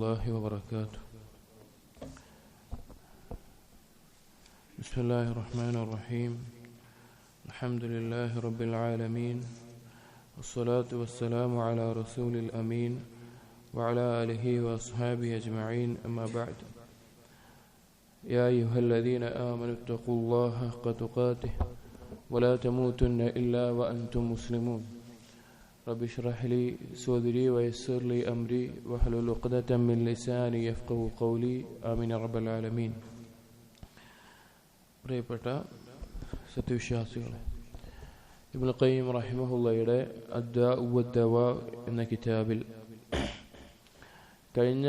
الله وبركاته. بسم الله الرحمن الرحيم. الحمد لله رب العالمين، والصلاة والسلام على رسول الأمين وعلى آله وأصحابه أجمعين، أما بعد. يا أيها الذين آمنوا اتقوا الله حق تقاته ولا تموتن إلا وأنتم مسلمون. رب اشرح لي صدري ويسر لي أمري واحلل عقدة من لساني يفقهوا قولي. آمين يا رب العالمين. പ്രിയപ്പെട്ട സത്യവിശ്വാസികളെ, ഇബ്നു ഖയ്യിം റഹിമഹുള്ളയുടെ അദ്ദാഉ വദ്ദവാ എന്ന കിതാബിൽ കഴിഞ്ഞ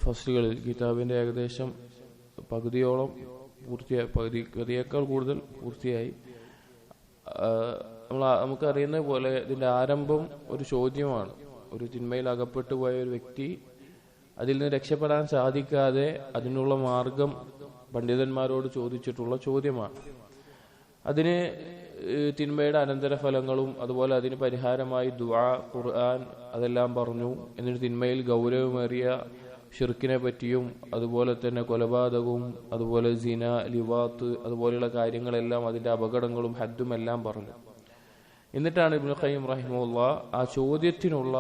ഫസ്ലുകളിൽ കിതാബിൻ്റെ ഏകദേശം പകുതിയോളം പൂർത്തിയായി, പകുതിയേക്കാൾ കൂടുതൽ പൂർത്തിയായി. നമുക്കറിയുന്ന പോലെ ഇതിൻ്റെ ആരംഭം ഒരു ചോദ്യമാണ്. ഒരു തിന്മയിൽ അകപ്പെട്ടു പോയ ഒരു വ്യക്തി അതിൽ നിന്ന് രക്ഷപ്പെടാൻ സാധിക്കാതെ അതിനുള്ള മാർഗം പണ്ഡിതന്മാരോട് ചോദിച്ചിട്ടുള്ള ചോദ്യമാണ്. അതിന് തിന്മയുടെ അനന്തരഫലങ്ങളും അതുപോലെ അതിന് പരിഹാരമായി ദുആ, ഖുർആൻ അതെല്ലാം പറഞ്ഞു. എന്നിട്ട് തിന്മയിൽ ഗൗരവമേറിയ ഷിർക്കിനെ പറ്റിയും അതുപോലെ തന്നെ കൊലപാതകവും അതുപോലെ സിന, ലിവാത്ത് അതുപോലെയുള്ള കാര്യങ്ങളെല്ലാം അതിൻ്റെ അപകടങ്ങളും ഹദ്ദും എല്ലാം പറഞ്ഞു. എന്നിട്ടാണ് ഇബ്നു ഖയ്യിം റഹിമഹുല്ലാഹ് ആ ചോദ്യത്തിനുള്ള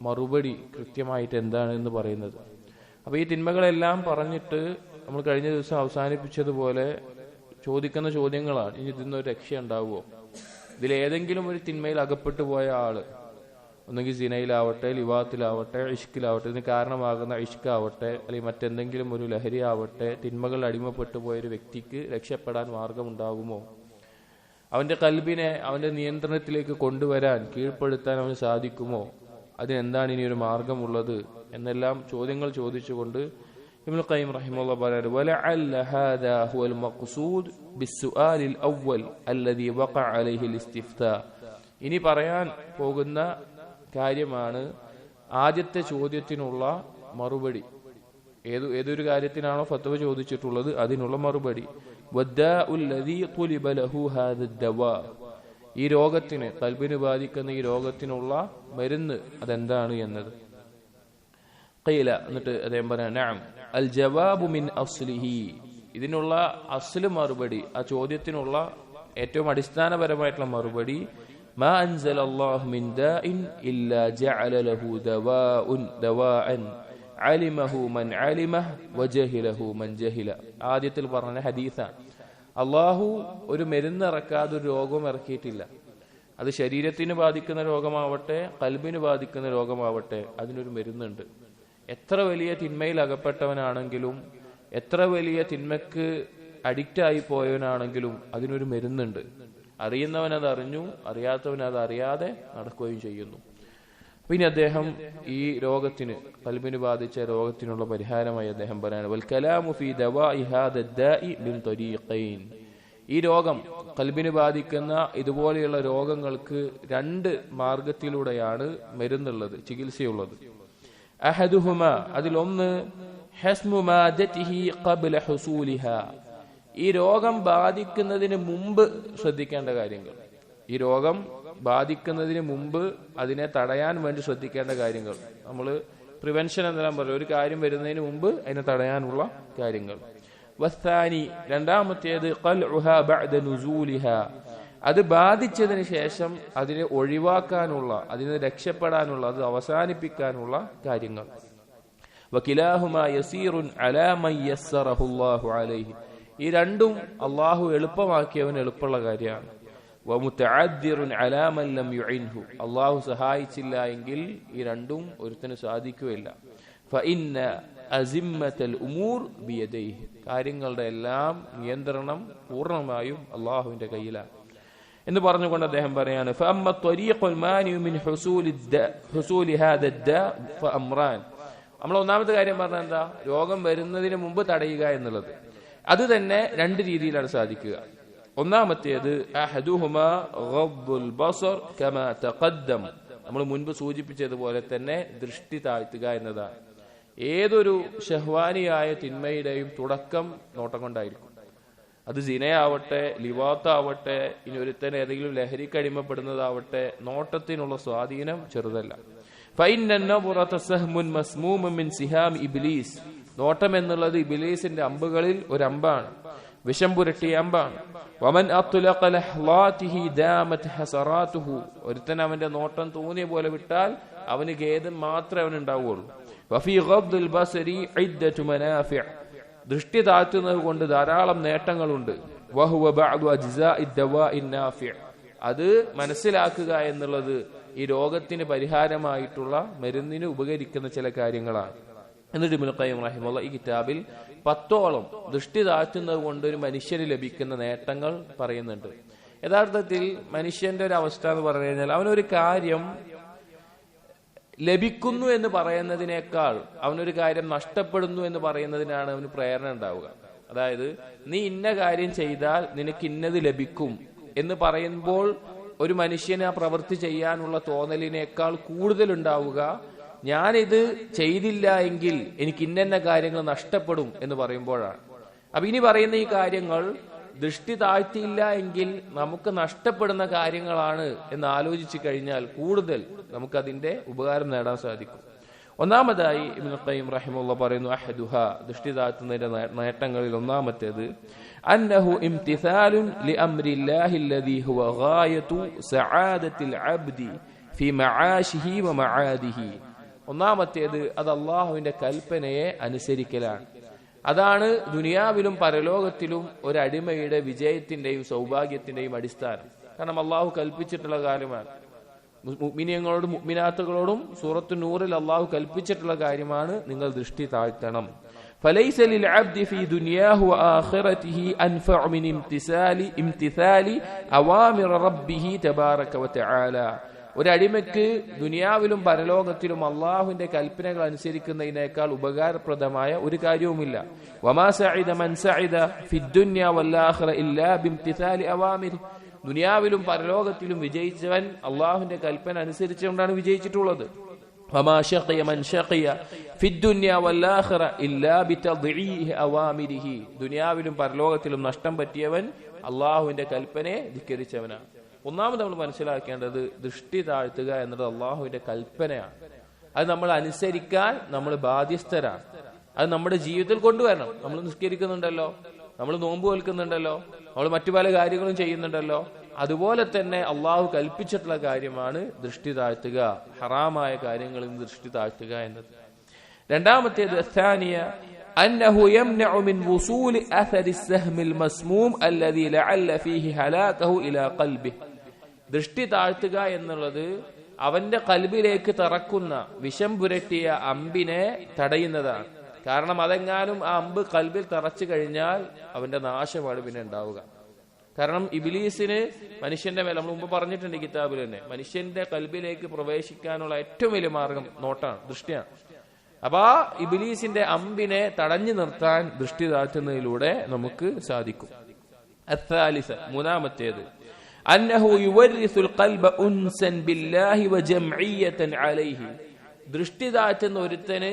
മറുപടി കൃത്യമായിട്ട് എന്താണെന്ന് പറയുന്നത്. അപ്പോൾ ഈ തിന്മകളെല്ലാം പറഞ്ഞിട്ട് നമ്മൾ കഴിഞ്ഞ ദിവസം അവസാനിപ്പിച്ചതുപോലെ ചോദിക്കുന്ന ചോദ്യങ്ങളാണ്. ഇനി ഇതിന്നൊരു രക്ഷ ഉണ്ടാവുമോ? ഇതിലേതെങ്കിലും ഒരു തിന്മയിൽ അകപ്പെട്ടു പോയ ആള്, ഒന്നെങ്കിൽ സിനയിലാവട്ടെ, ലിവാത്തിലാവട്ടെ, ഇഷ്കിലാവട്ടെ, ഇതിന് കാരണമാകുന്ന ഇഷ്കാവട്ടെ, അല്ലെങ്കിൽ മറ്റെന്തെങ്കിലും ഒരു ലഹരി ആവട്ടെ, തിന്മകൾ അടിമപ്പെട്ടു പോയൊരു വ്യക്തിക്ക് രക്ഷപ്പെടാൻ മാർഗമുണ്ടാകുമോ? അവൻ്റെ കൽബിനെ അവൻ്റെ നിയന്ത്രണത്തിലേക്ക് കൊണ്ടുവരാൻ, കീഴ്പ്പെടുത്താൻ അവന് സാധിക്കുമോ? അതിനെന്താണ് ഇനി ഒരു മാർഗമുള്ളത് എന്നെല്ലാം ചോദ്യങ്ങൾ ചോദിച്ചുകൊണ്ട് ഇബ്നു ഖയ്യിം റഹിമഹുല്ലാഹ് പറയുന്നു, വലഅല്ല ഹാദാ ഹുവൽ മഖ്സൂദ് ബിസ്സുആലിൽ അവ്വൽ അല്ലദീ വഖഅ അലൈഹിൽ ഇസ്തിഫ്താ. ഇനി പറയാൻ പോകുന്ന കാര്യമാണ് ആദ്യത്തെ ചോദ്യത്തിനുള്ള മറുപടി. ഏതൊരു കാര്യത്തിനാണോ ഫത്വ ചോദിച്ചിട്ടുള്ളത് അതിനുള്ള മറുപടി. ഈ രോഗത്തിന്, ഖൽബിന് ബാധിക്കുന്ന ഈ രോഗത്തിനുള്ള മരുന്ന് അതെന്താണ് എന്നത്. ഖീല, എന്നിട്ട് അദ്ദേഹം പറയാം, നഅം അൽ ജവാബു മിൻ അസ്ലിഹി. ഇതിനുള്ള അസ്ല് മറുപടി, ആ ചോദ്യത്തിനുള്ള ഏറ്റവും അടിസ്ഥാനപരമായിട്ടുള്ള മറുപടി, മാ അൻസലല്ലാഹു മിൻ ദാഇൻ ഇല്ലാ ജഅല ലഹു ദവാഅൻ അലിമഹു മൻ അലിമഹ് വജഹിലഹു മൻ ജഹില. ആദ്യത്തിൽ പറഞ്ഞ ഹദീസാണ്. അള്ളാഹു ഒരു മരുന്ന് ഇറക്കാതെ ഒരു രോഗം ഇറക്കിയിട്ടില്ല. അത് ശരീരത്തിന് ബാധിക്കുന്ന രോഗമാവട്ടെ, കൽബിന് ബാധിക്കുന്ന രോഗമാവട്ടെ, അതിനൊരു മരുന്നുണ്ട്. എത്ര വലിയ തിന്മയിൽ അകപ്പെട്ടവനാണെങ്കിലും, എത്ര വലിയ തിന്മക്ക് അഡിക്റ്റായി പോയവനാണെങ്കിലും അതിനൊരു മരുന്നുണ്ട്. അറിയുന്നവൻ അത് അറിഞ്ഞു, അറിയാത്തവൻ അത് അറിയാതെ നടക്കുകയും ചെയ്യുന്നു. പിന്നെ അദ്ദേഹം ഈ രോഗത്തിന്, കൽബിന് ബാധിച്ച രോഗത്തിനുള്ള പരിഹാരമായി അദ്ദേഹം പറയാണ്, വൽ കലാമു ഫീ ദവാഇ ഹാദാ ദാഇ മിൻ തരീഖൈൻ. ഈ രോഗം, കൽബിന് ബാധിക്കുന്ന ഇതുപോലെയുള്ള രോഗങ്ങൾക്ക് രണ്ട് മാർഗത്തിലൂടെയാണ് മരുന്നുള്ളത്, ചികിത്സയുള്ളത്. അഹദുഹുമ, അതിലൊന്ന് ഹസ്മു മാദതിഹി ഖബ്ല ഹുസൂലിഹാ. ഈ രോഗം ബാധിക്കുന്നതിന് മുമ്പ് ശ്രദ്ധിക്കേണ്ട കാര്യങ്ങൾ. ഈ രോഗം ബാധിക്കുന്നതിന് മുമ്പ് അതിനെ തടയാൻ വേണ്ടി ശ്രദ്ധിക്കേണ്ട കാര്യങ്ങൾ. നമ്മൾ പ്രിവെൻഷൻ എന്നെല്ലാം പറയും. ഒരു കാര്യം വരുന്നതിന് മുമ്പ് അതിനെ തടയാനുള്ള കാര്യങ്ങൾ. വസ്താനി, രണ്ടാമത്തേത് ഖൽഉഹാ ബഅദ നുസൂലിഹാ. അത് ബാധിച്ചതിന് ശേഷം അതിനെ ഒഴിവാക്കാനുള്ള, അതിനെ രക്ഷപ്പെടാനുള്ള, അത് അവസാനിപ്പിക്കാനുള്ള കാര്യങ്ങൾ. വകിലാഹുമാ യസീറുൻ അലാ മൻ യസ്സറഹുല്ലാഹു അലൈഹി. ഈ രണ്ടും അള്ളാഹു എളുപ്പമാക്കിയവന് എളുപ്പമുള്ള കാര്യമാണ്. വമുതഅദ്ദിറുൻ അലാ മൻ ലം യുഇൻഹു. അള്ളാഹു സഹായിച്ചില്ല എങ്കിൽ ഈ രണ്ടും ഒരുത്തന് സാധിക്കുകയില്ല. ഫഇന്ന അസിമ്മത്തൽ ഉമൂർ ബിയദൈഹി. കാര്യങ്ങളുടെ എല്ലാം നിയന്ത്രണം പൂർണ്ണമായും അള്ളാഹുവിന്റെ കയ്യിലാണ് എന്ന് പറഞ്ഞുകൊണ്ട് അദ്ദേഹം പറയാണ്, ഫഅമ്മ ത്വരീഖുൽ മാനിഉ മിൻ ഹുസൂലി ഹാദാ ദാ ഫഅംറാൻ. നമ്മൾ ഒന്നാമത്തെ കാര്യം പറഞ്ഞാൽ എന്താ? രോഗം വരുന്നതിന് മുമ്പ് തടയുക എന്നുള്ളത്. അത് തന്നെ രണ്ട് രീതിയിലാണ് സാധിക്കുക. ഒന്നാമത്തേത് അഹദുഹുമാ ഗദ്ദുൽ ബസർ കമാ തഖദ്ദം. നമ്മൾ മുൻപ് സൂചിപ്പിച്ചതുപോലെ തന്നെ ദൃഷ്ടി താഴ്ത്തുക എന്നതാണ്. ഏതൊരു ഷഹ്വാനിയായ തിന്മയുടെയും തുടക്കം നോട്ടം കൊണ്ടായിരിക്കും. അത് സിനയാവട്ടെ, ലിവാത്താവട്ടെ, ഇനി ഒരുത്തൻ ഏതെങ്കിലും ലഹരിക്ക് അടിമപ്പെടുന്നതാവട്ടെ, നോട്ടത്തിനുള്ള സ്വാധീനം ചെറുതല്ല. ഫഇന്ന അൻ-നظറത സഹ്മുൻ മസ്മൂമുൻ മിൻ സിഹാം ഇബ്ലീസ്. നോട്ടം എന്നുള്ളത് ഇബ്ലീസിന്റെ അമ്പുകളിൽ ഒരു അമ്പാണ്, വിഷം പുരട്ടിയ അമ്പാണ്. വമൻ അത്ലഖ ലഹ്ലാതിഹി ദാമത് ഹസറാതുഹു. ഒരുത്തൻ അവന്റെ നോട്ടം തോന്നിയ പോലെ വിട്ടാൽ അവന് ഖേദം മാത്രമേ അവനുണ്ടാവുകയുള്ളൂ. വഫീ ഗദ്ദിൽ ബസരി ഇദ്ദതു മനാഫിഅ. ദൃഷ്ടി താഴ്ത്തുന്നത് കൊണ്ട് ധാരാളം നേട്ടങ്ങളുണ്ട്. വഹുവ ബഅദു അജ്സാഇ ദവാഇൻ നാഫിഅ. അത് മനസ്സിലാക്കുക എന്നുള്ളത് ഈ രോഗത്തിന് പരിഹാരമായിട്ടുള്ള മരുന്നിന് ഉപകരിക്കുന്ന ചില കാര്യങ്ങളാണ്. എന്നിട്ട് ഇബ്നു ഖയ്യിം റഹിമഹുല്ലാഹ് ഈ കിതാബിൽ 10ഓളം ദൃഷ്ടി താഴ്ത്തുന്നത് കൊണ്ട് ഒരു മനുഷ്യന് ലഭിക്കുന്ന നേട്ടങ്ങൾ പറയുന്നുണ്ട്. യഥാർത്ഥത്തിൽ മനുഷ്യന്റെ ഒരു അവസ്ഥ എന്ന് പറഞ്ഞു കഴിഞ്ഞാൽ അവനൊരു കാര്യം ലഭിക്കുന്നു എന്ന് പറയുന്നതിനേക്കാൾ അവനൊരു കാര്യം നഷ്ടപ്പെടുന്നു എന്ന് പറയുന്നതിനാണ് അവന് പ്രേരണ ഉണ്ടാവുക. അതായത് നീ ഇന്ന കാര്യം ചെയ്താൽ നിനക്ക് ഇന്നത് ലഭിക്കും എന്ന് പറയുമ്പോൾ ഒരു മനുഷ്യന് ആ പ്രവൃത്തി ചെയ്യാനുള്ള തോന്നലിനേക്കാൾ കൂടുതൽ ഉണ്ടാവുക ഞാനിത് ചെയ്തില്ല എങ്കിൽ എനിക്ക് ഇന്ന കാര്യങ്ങൾ നഷ്ടപ്പെടും എന്ന് പറയുമ്പോഴാണ്. അപ്പൊ ഇനി പറയുന്ന ഈ കാര്യങ്ങൾ ദൃഷ്ടി താഴ്ത്തിയില്ല എങ്കിൽ നമുക്ക് നഷ്ടപ്പെടുന്ന കാര്യങ്ങളാണ് എന്ന് ആലോചിച്ചു കഴിഞ്ഞാൽ കൂടുതൽ നമുക്കതിന്റെ ഉപകാരം നേടാൻ സാധിക്കും. ഒന്നാമതായി ഇബ്നു ഖയ്യിം റഹിമഹുല്ലാഹ് പറയുന്നു, അഹദുഹ ദൃഷ്ടി താഴ്ത്തുന്നതിന്റെ നേട്ടങ്ങളിൽ ഒന്നാമത്തേത് അന്നഹു ഇംതിസാലുൻ ലിഅംരില്ലാഹി അല്ലദീ ഹുവ ഗായതു സആദത്തിൽ അബ്ദി ഫീ മആശിഹി വ മആദിഹി. ഒന്നാമത്തേത് അത് അല്ലാഹുവിന്റെ കൽപ്പനയെ അനുസരിക്കലാണ്. അതാണ് ദുനിയാവിലും പരലോകത്തിലും ഒരു അടിമയുടെ വിജയത്തിന്റെയും സൗഭാഗ്യത്തിന്റെയും അടിസ്ഥാനം. കാരണം അള്ളാഹു കൽപ്പിച്ചിട്ടുള്ള കാര്യമാണ്. മുഅ്മിനീങ്ങളോടും മുഅ്മിനാത്തുകളോടും സൂറത്തു നൂറിൽ അള്ളാഹു കൽപ്പിച്ചിട്ടുള്ള കാര്യമാണ് നിങ്ങൾ ദൃഷ്ടി താഴ്ത്തണം. فليس للعبد في دنياه وآخرته أنفع من امتثال أوامر ربه تبارك وتعالى. ഒരു അടിമയ്ക്ക് ദുനിയാവിലും പരലോകത്തിലും അള്ളാഹുവിന്റെ കൽപ്പനകൾ അനുസരിക്കുന്നതിനേക്കാൾ ഉപകാരപ്രദമായ ഒരു കാര്യവുമില്ല. വമാ സഅദ മൻ സഅദ ഫിദ്ദുനിയ വൽആഖിറ ഇല്ലാ ബിംതിസാലി അവാമിരി. ദുനിയാവിലും പരലോകത്തിലും വിജയിച്ചവൻ അള്ളാഹുവിന്റെ കൽപ്പന അനുസരിച്ചുകൊണ്ടാണ് വിജയിച്ചിട്ടുള്ളത്. വമാ ശഖിയ മൻ ശഖിയ ഫിദ്ദുനിയ വൽആഖിറ ഇല്ലാ ബിതദ്ഈഹി അവാമിരിഹി. ദുനിയാവിലും പരലോകത്തിലും നഷ്ടം പറ്റിയവൻ അള്ളാഹുവിന്റെ കൽപ്പനയെ ധിക്കരിച്ചവനാണ്. ഒന്നാമത് നമ്മൾ മനസ്സിലാക്കേണ്ടത് ദൃഷ്ടി താഴ്ത്തുക എന്നത് അള്ളാഹുവിന്റെ കൽപ്പനയാണ്. അത് നമ്മൾ അനുസരിക്കാൻ നമ്മൾ ബാധ്യസ്ഥരാണ്. അത് നമ്മുടെ ജീവിതത്തിൽ കൊണ്ടുവരണം. നമ്മൾ നിസ്കരിക്കുന്നുണ്ടല്ലോ, നമ്മൾ നോമ്പ് വെൽക്കുന്നുണ്ടല്ലോ, നമ്മൾ മറ്റു പല കാര്യങ്ങളും ചെയ്യുന്നുണ്ടല്ലോ. അതുപോലെ തന്നെ അള്ളാഹു കൽപ്പിച്ചിട്ടുള്ള കാര്യമാണ് ദൃഷ്ടി താഴ്ത്തുക, ഹറാമായ കാര്യങ്ങളിൽ നിന്ന് ദൃഷ്ടി താഴ്ത്തുക എന്നത്. രണ്ടാമത്തേത് അസ്സാനിയ അന്നഹു യംനഉ മിൻ വുസൂലി അഥരി അസ്സഹ്മിൽ മസ്മൂം അല്ലദീ ലഅല്ല ഫീഹി ഹലാകഹു ഇലാ ഖൽബിഹി. ദൃഷ്ടി താഴ്ത്തുക എന്നുള്ളത് അവന്റെ കൽബിലേക്ക് തറക്കുന്ന വിഷം പുരട്ടിയ അമ്പിനെ തടയുന്നതാണ്. കാരണം അതെങ്ങാനും ആ അമ്പ് കൽബിൽ തറച്ചു കഴിഞ്ഞാൽ അവന്റെ നാശമാണ് പിന്നെ ഉണ്ടാവുക. കാരണം ഇബ്ലീസിന് മനുഷ്യന്റെ മേലെ, നമ്മൾ മുമ്പ് പറഞ്ഞിട്ടുണ്ട് കിതാബിൽ തന്നെ, മനുഷ്യന്റെ കൽബിലേക്ക് പ്രവേശിക്കാനുള്ള ഏറ്റവും വലിയ മാർഗം നോട്ടാണ്, ദൃഷ്ടിയാണ്. അപ്പൊ ആ ഇബ്ലീസിന്റെ അമ്പിനെ തടഞ്ഞു നിർത്താൻ ദൃഷ്ടി താഴ്ത്തുന്നതിലൂടെ നമുക്ക് സാധിക്കും. അത്സാലിസ മൂന്നാമത്തേത് അന്നഹു യുവരിസുൽ ഖൽബ ഉൻസൻ ബില്ലാഹി വജംഇയ്യതൻ അലൈഹി. ദൃഷ്ടി താഴ്ത്തുന്ന ഒരുത്തന്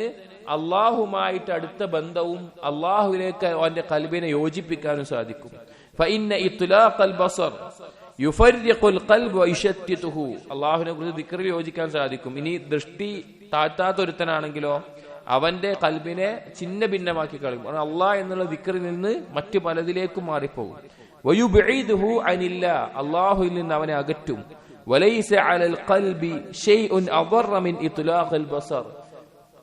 അള്ളാഹുമായിട്ട് അടുത്ത ബന്ധവും അള്ളാഹുവിലേക്ക് അവന്റെ കൽബിനെ യോജിപ്പിക്കാനും സാധിക്കും. ഫഇന്ന ഇത്ലാഖൽ ബസർ യുഫർരിഖുൽ ഖൽബ വയുശത്തിതുഹു. അള്ളാഹുവിനെ കുറിച്ച് ദിക്റിൽ യോജിക്കാൻ സാധിക്കും. ഇനി ദൃഷ്ടി താഴ്ത്താത്ത ഒരുത്തനാണെങ്കിലോ അവന്റെ കൽബിനെ ചിന്ന ഭിന്നമാക്കി കളയും. അള്ളാഹ് എന്നുള്ള ദിക്റിൽ നിന്ന് മറ്റു പലതിലേക്കും മാറിപ്പോകും. വയുബ്ഇദുഹു അനില്ലാ, അള്ളാഹുവിൽ നിന്ന് അവനെ അകറ്റും. വലൈസ അലൽ ഖൽബി ശൈഉൻ അദറ മിൻ ഇത്ലാഖൽ ബസർ.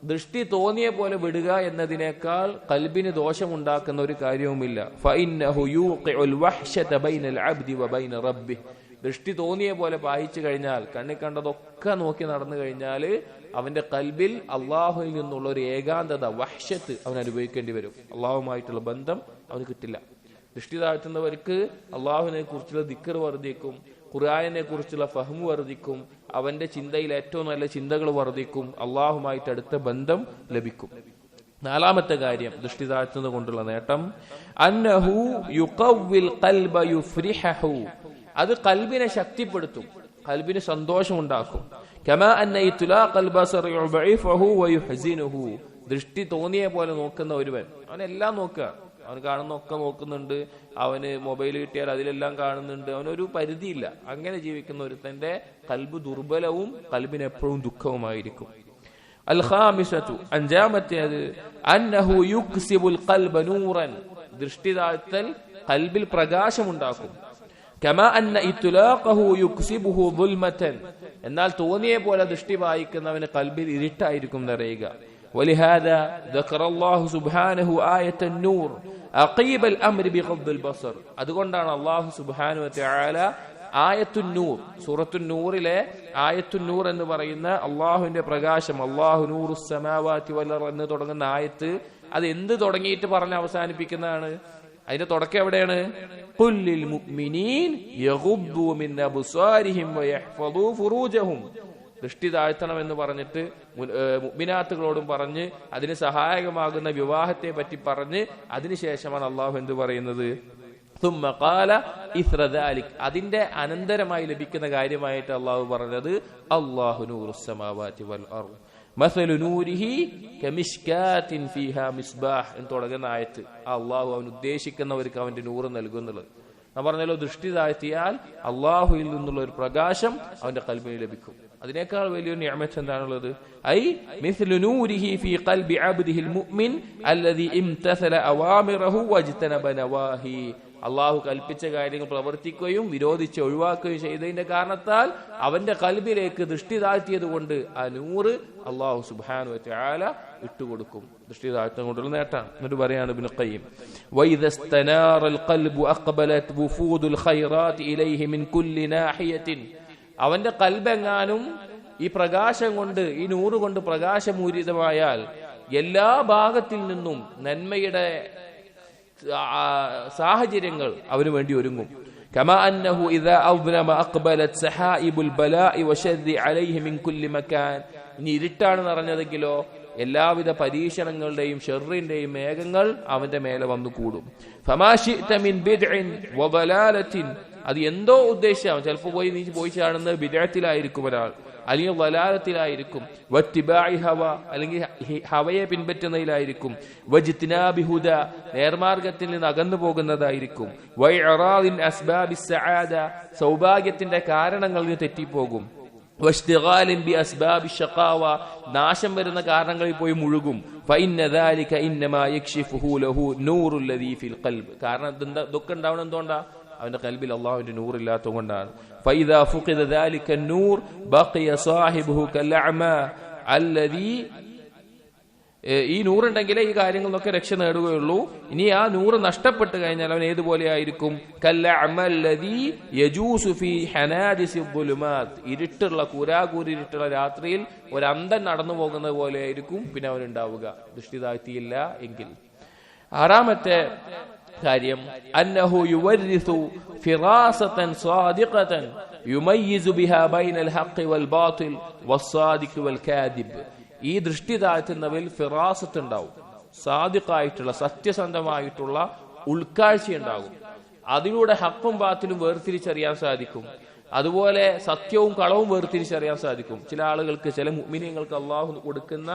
ദൃഷ്ടി തോന്നിയ പോലെ വിടുക എന്നതിനേക്കാൾ കൽബിന് ദോഷമുണ്ടാക്കുന്ന ഒരു കാര്യവുമില്ല. ഫഇന്നഹു യൂഖിഉൽ വഹ്ശത ബൈനൽ അബ്ദി വബൈന റബ്ബിഹി. ദൃഷ്ടി തോന്നിയ പോലെ പായിച്ചു കഴിഞ്ഞാൽ, കണ്ണി കണ്ടതൊക്കെ നോക്കി നടന്നു കഴിഞ്ഞാൽ അവന്റെ കൽബിൽ അള്ളാഹുവിൽ നിന്നുള്ള ഒരു ഏകാന്തത, വഹ്ശത്ത് അവൻ അനുഭവിക്കേണ്ടി വരും. അള്ളാഹുമായിട്ടുള്ള ബന്ധം അവന് കിട്ടില്ല. ദൃഷ്ടി താഴ്ത്തുന്നവർക്ക് അള്ളാഹുവിനെ കുറിച്ചുള്ള ദിക്ർ വർദ്ധിക്കും, ഖുർആനിനെ കുറിച്ചുള്ള ഫഹ്മ് വർദ്ധിക്കും, അവന്റെ ചിന്തയിൽ ഏറ്റവും നല്ല ചിന്തകൾ വർദ്ധിക്കും, അള്ളാഹുമായിട്ട് അടുത്ത ബന്ധം ലഭിക്കും. നാലാമത്തെ കാര്യം ദൃഷ്ടി താഴ്ത്തുന്നത് കൊണ്ടുള്ള നേട്ടം അന്നഹു യുഖവ്വിൽ ഖൽബ യുഫ്രിഹു. അത് കൽബിനെ ശക്തിപ്പെടുത്തും, കൽബിന് സന്തോഷമുണ്ടാക്കും. കമാ അന്ന ഇത്ലാഖൽ ബസർ യുബഇഫഹു വയുഹ്സിനുഹു. ദൃഷ്ടി തോന്നിയ പോലെ നോക്കുന്ന ഒരുവൻ അവനെല്ലാം നോക്കുക, അവൻ കാണുന്നൊക്കെ നോക്കുന്നുണ്ട്, അവന് മൊബൈൽ കിട്ടിയാൽ അതിലെല്ലാം കാണുന്നുണ്ട്, അവനൊരു പരിധിയില്ല. അങ്ങനെ ജീവിക്കുന്ന ഒരുത്തന്റെ ഖൽബ് ദുർബലവും ഖൽബിന് എപ്പോഴും ദുഃഖവുമായിരിക്കും. അൽ ഖാമിസതു, അഞ്ചാമത്തേത്, അന്നഹു യുക്സിബുൽ ഖൽബ നൂറൻ, ദൃഷ്ടി താഴ്ത്തൽ ഖൽബിൽ പ്രകാശമുണ്ടാക്കും. കമാ അന്ന ഇത്ലാഖഹു യുക്സിബുഹു ദുൽമതൻ, എന്നാൽ തോന്നിയ പോലെ ദൃഷ്ടി വായിക്കുന്നവന് ഖൽബിൽ ഇരുട്ടായിരിക്കും നിറയുക. വലിഹാദാ ദക്കറല്ലാഹു സുബ്ഹാനഹു ആയത്തൻ നൂർ അഖീബൽ അംരി ബിഗദ്ദിൽ ബസർ, അതുകൊണ്ടാണ് അല്ലാഹു സുബ്ഹാനഹു വതആല ആയത്തുൻ നൂർ, സൂറത്തുൻ നൂറിലെ ആയത്തുൻ നൂർ എന്ന് പറയുന്ന അള്ളാഹുവിന്റെ പ്രകാശം, അല്ലാഹു നൂറുസ് സമാവാതി വൽ അർദ് എന്ന് തുടങ്ങുന്ന ആയത്ത്, അത് എന്ത് തുടങ്ങിയിട്ട് പറഞ്ഞ് അവസാനിപ്പിക്കുന്നതാണ്? അതിന്റെ തുടക്കം എവിടെയാണ്? ഖുല്ലിൽ മുഅ്മിനീൻ യഗുദ്ദൂ മിൻ അബ്സാരിഹിം വയഹ്ഫദൂ ഫുറൂജഹും, ദൃഷ്ടി താഴ്ത്തണം എന്ന് പറഞ്ഞിട്ട് മുഅ്മിനാത്തുകളോടും പറഞ്ഞ് അതിന് സഹായകമാകുന്ന വിവാഹത്തെ പറ്റി പറഞ്ഞ് അതിനുശേഷമാണ് അള്ളാഹു എന്ത് പറയുന്നത്? ثم قال إثر ذلك, അതിന്റെ അനന്തരമായി ലഭിക്കുന്ന കാര്യമായിട്ട് അള്ളാഹു പറഞ്ഞത് അല്ലാഹു നൂറുസ് സമാവാതി വൽ അർദ് മസലു നൂരിഹി കമിഷ്കാത്തിൻ ഫീഹാ മിസ്ബാഹ് എന്ന് തുടങ്ങുന്ന ആയത്ത്. അള്ളാഹു അവൻ ഉദ്ദേശിക്കുന്നവർക്ക് അവന്റെ നൂറ് നൽകുന്നുള്ളത്. ഞാൻ പറഞ്ഞല്ലോ, ദൃഷ്ടി താഴ്ത്തിയാൽ അള്ളാഹുവിൽ നിന്നുള്ള ഒരു പ്രകാശം അവന്റെ ഖൽബിന് ലഭിക്കും. അതിനേക്കാൾ വലിയൊരു നിഅമത്ത് എന്താണുള്ളത്? ഐ മിസ്ലു നൂരിഹി ഫീ ഖൽബി അബ്ദിഹിൽ മുഅ്മിൻ അല്ലദീ ഇംതസല അവാമിറഹു വജ്തനബ നവാഹി, അള്ളാഹു കൽപ്പിച്ച കാര്യങ്ങൾ പ്രവർത്തിക്കുകയും വിരോധിച്ച് ഒഴിവാക്കുകയും ചെയ്തതിന്റെ കാരണത്താൽ അവന്റെ ഖൽബിലേക്ക് ദൃഷ്ടി താഴ്ത്തിയത് കൊണ്ട് ആ നൂറ് അള്ളാഹു സുബ്ഹാനഹു വതആല ഇട്ടുകൊടുക്കും. ദൃഷ്ടി താഴ്ത്തം കൊണ്ടുള്ള നേട്ടാണ്. എന്നിട്ട് പറയാണ് ഇബ്നു ഖയ്യിം, വഇദസ്തനാറൽ ഖൽബു അഖ്ബലത് വുഫൂദുൽ ഖൈറാത്തി ഇലൈഹി മിൻ കുല്ലി നാഹിയത്തിൻ, അവന്റെ ഖൽബെങ്ങാനും ഈ പ്രകാശം കൊണ്ട്, ഈ നൂറ് കൊണ്ട് പ്രകാശമൂരിതമായാൽ എല്ലാ ഭാഗത്തിൽ നിന്നും നന്മയുടെ സാഹചര്യങ്ങൾ അവന് വേണ്ടി ഒരുങ്ങും. കമാ അന്നഹു ഇദാ അദ്നമ അഖ്ബലത് സഹായിബുൽ ബലാഇ വശർരി അലൈഹി മിൻ കുല്ലി മകാൻ, ഇനി ഇരുട്ടാണ് നിറഞ്ഞതെങ്കിലോ എല്ലാവിധ പരീക്ഷണങ്ങളുടെയും ഷർറിന്റെയും മേഘങ്ങൾ അവന്റെ മേലെ വന്നു കൂടും. ഫമാ ശിഅത മിൻ ബിദ്ഇൻ വദലാലത്തിൻ, അത് എന്തോ ഉദ്ദേശം, ചിലപ്പോൾ പോയി ചാടുന്നത് ബിദ്അത്തിലായിരിക്കും ഒരാൾ, അല്ലെങ്കിൽ വലാലത്തിലായിരിക്കും, വത്തിബാഇ ഹവ, അല്ലെങ്കിൽ ഹവയെ പിൻപറ്റുന്നതിലായിരിക്കും, വജ്തിനാബി ഹുദ, നേർമാർഗത്തിൽ നിന്ന് അകന്നു പോകുന്നതായിരിക്കും, വഇറാദിൻ അസ്ബാബിസ് സആദ, സൗഭാഗ്യത്തിന്റെ കാരണങ്ങളിൽ നിന്ന് തെറ്റിപ്പോകും, വഷ്തിഗാലിൻ ബി അസ്ബാബി ശഖാവ, നാശം വരുന്ന കാരണങ്ങളിൽ പോയി മുഴുകും. ഫഇന്ന ദാലിക ഇന്നമാ യക്ഷിഫുഹു ലഹു നൂറുൽ ലദീ ഫിൽ ഖൽബ്, കാരണം ഇതൊക്കെ ഉണ്ടാവണം എന്തുകൊണ്ടാ? അവന്റെ ഖൽബിൽ അല്ലാഹുവിന്റെ നൂർ ഇല്ലാത്തതുകൊണ്ടാണ്. ഫഇദാ ഫുഖിദ ദാലിക നൂർ ബഖിയ സാഹിബുഹു കൽഅമാ അല്ലദീ, ഈ നൂറുണ്ടെങ്കിലേ ഈ കാര്യങ്ങളൊക്കെ രക്ഷ നേടുകയുള്ളൂ. ഇനി ആ നൂറ് നഷ്ടപ്പെട്ട് കഴിഞ്ഞാൽ അവൻ ഏതുപോലെ ആയിരിക്കും? കൽഅമല്ലദീ യജൂസു ഫീ ഹനാദിസിൽ ദുലുമാത്, ഇരുട്ടുള്ള കൂരാകൂരിട്ടുള്ള രാത്രിയിൽ ഒരു അന്ധൻ നടന്നു പോകുന്നത് പോലെ ആയിരിക്കും പിന്നെ അവൻ ഉണ്ടാവുക, ദൃഷ്ടി താഴ്ത്തിയില്ല എങ്കിൽ. ആറാമത്തെ കാര്യം, അന്നഹു യുവരിസു ഫിറാസതൻ സാദിഖതൻ യുമയ്യിസു ബിഹാ ബൈനൽ ഹഖ് വൽ ബാതിൽ വസ്സാദിഖ് വൽ കാദിബ്, ഈ ദൃഷ്ടി താഴ്ത്തുന്നവരിൽ ഫിറാസത്ത് ഉണ്ടാവും, സാദിഖായിട്ടുള്ള സത്യസന്ധമായിട്ടുള്ള ഉൾക്കാഴ്ച ഉണ്ടാകും. അതിലൂടെ ഹക്കും ബാത്തിലും വേർതിരിച്ചറിയാൻ സാധിക്കും. അതുപോലെ സത്യവും കളവും വേർതിരിച്ചറിയാൻ സാധിക്കും. ചില ആളുകൾക്ക്, ചില മുഅ്മിനീങ്ങൾക്ക് അള്ളാഹു കൊടുക്കുന്ന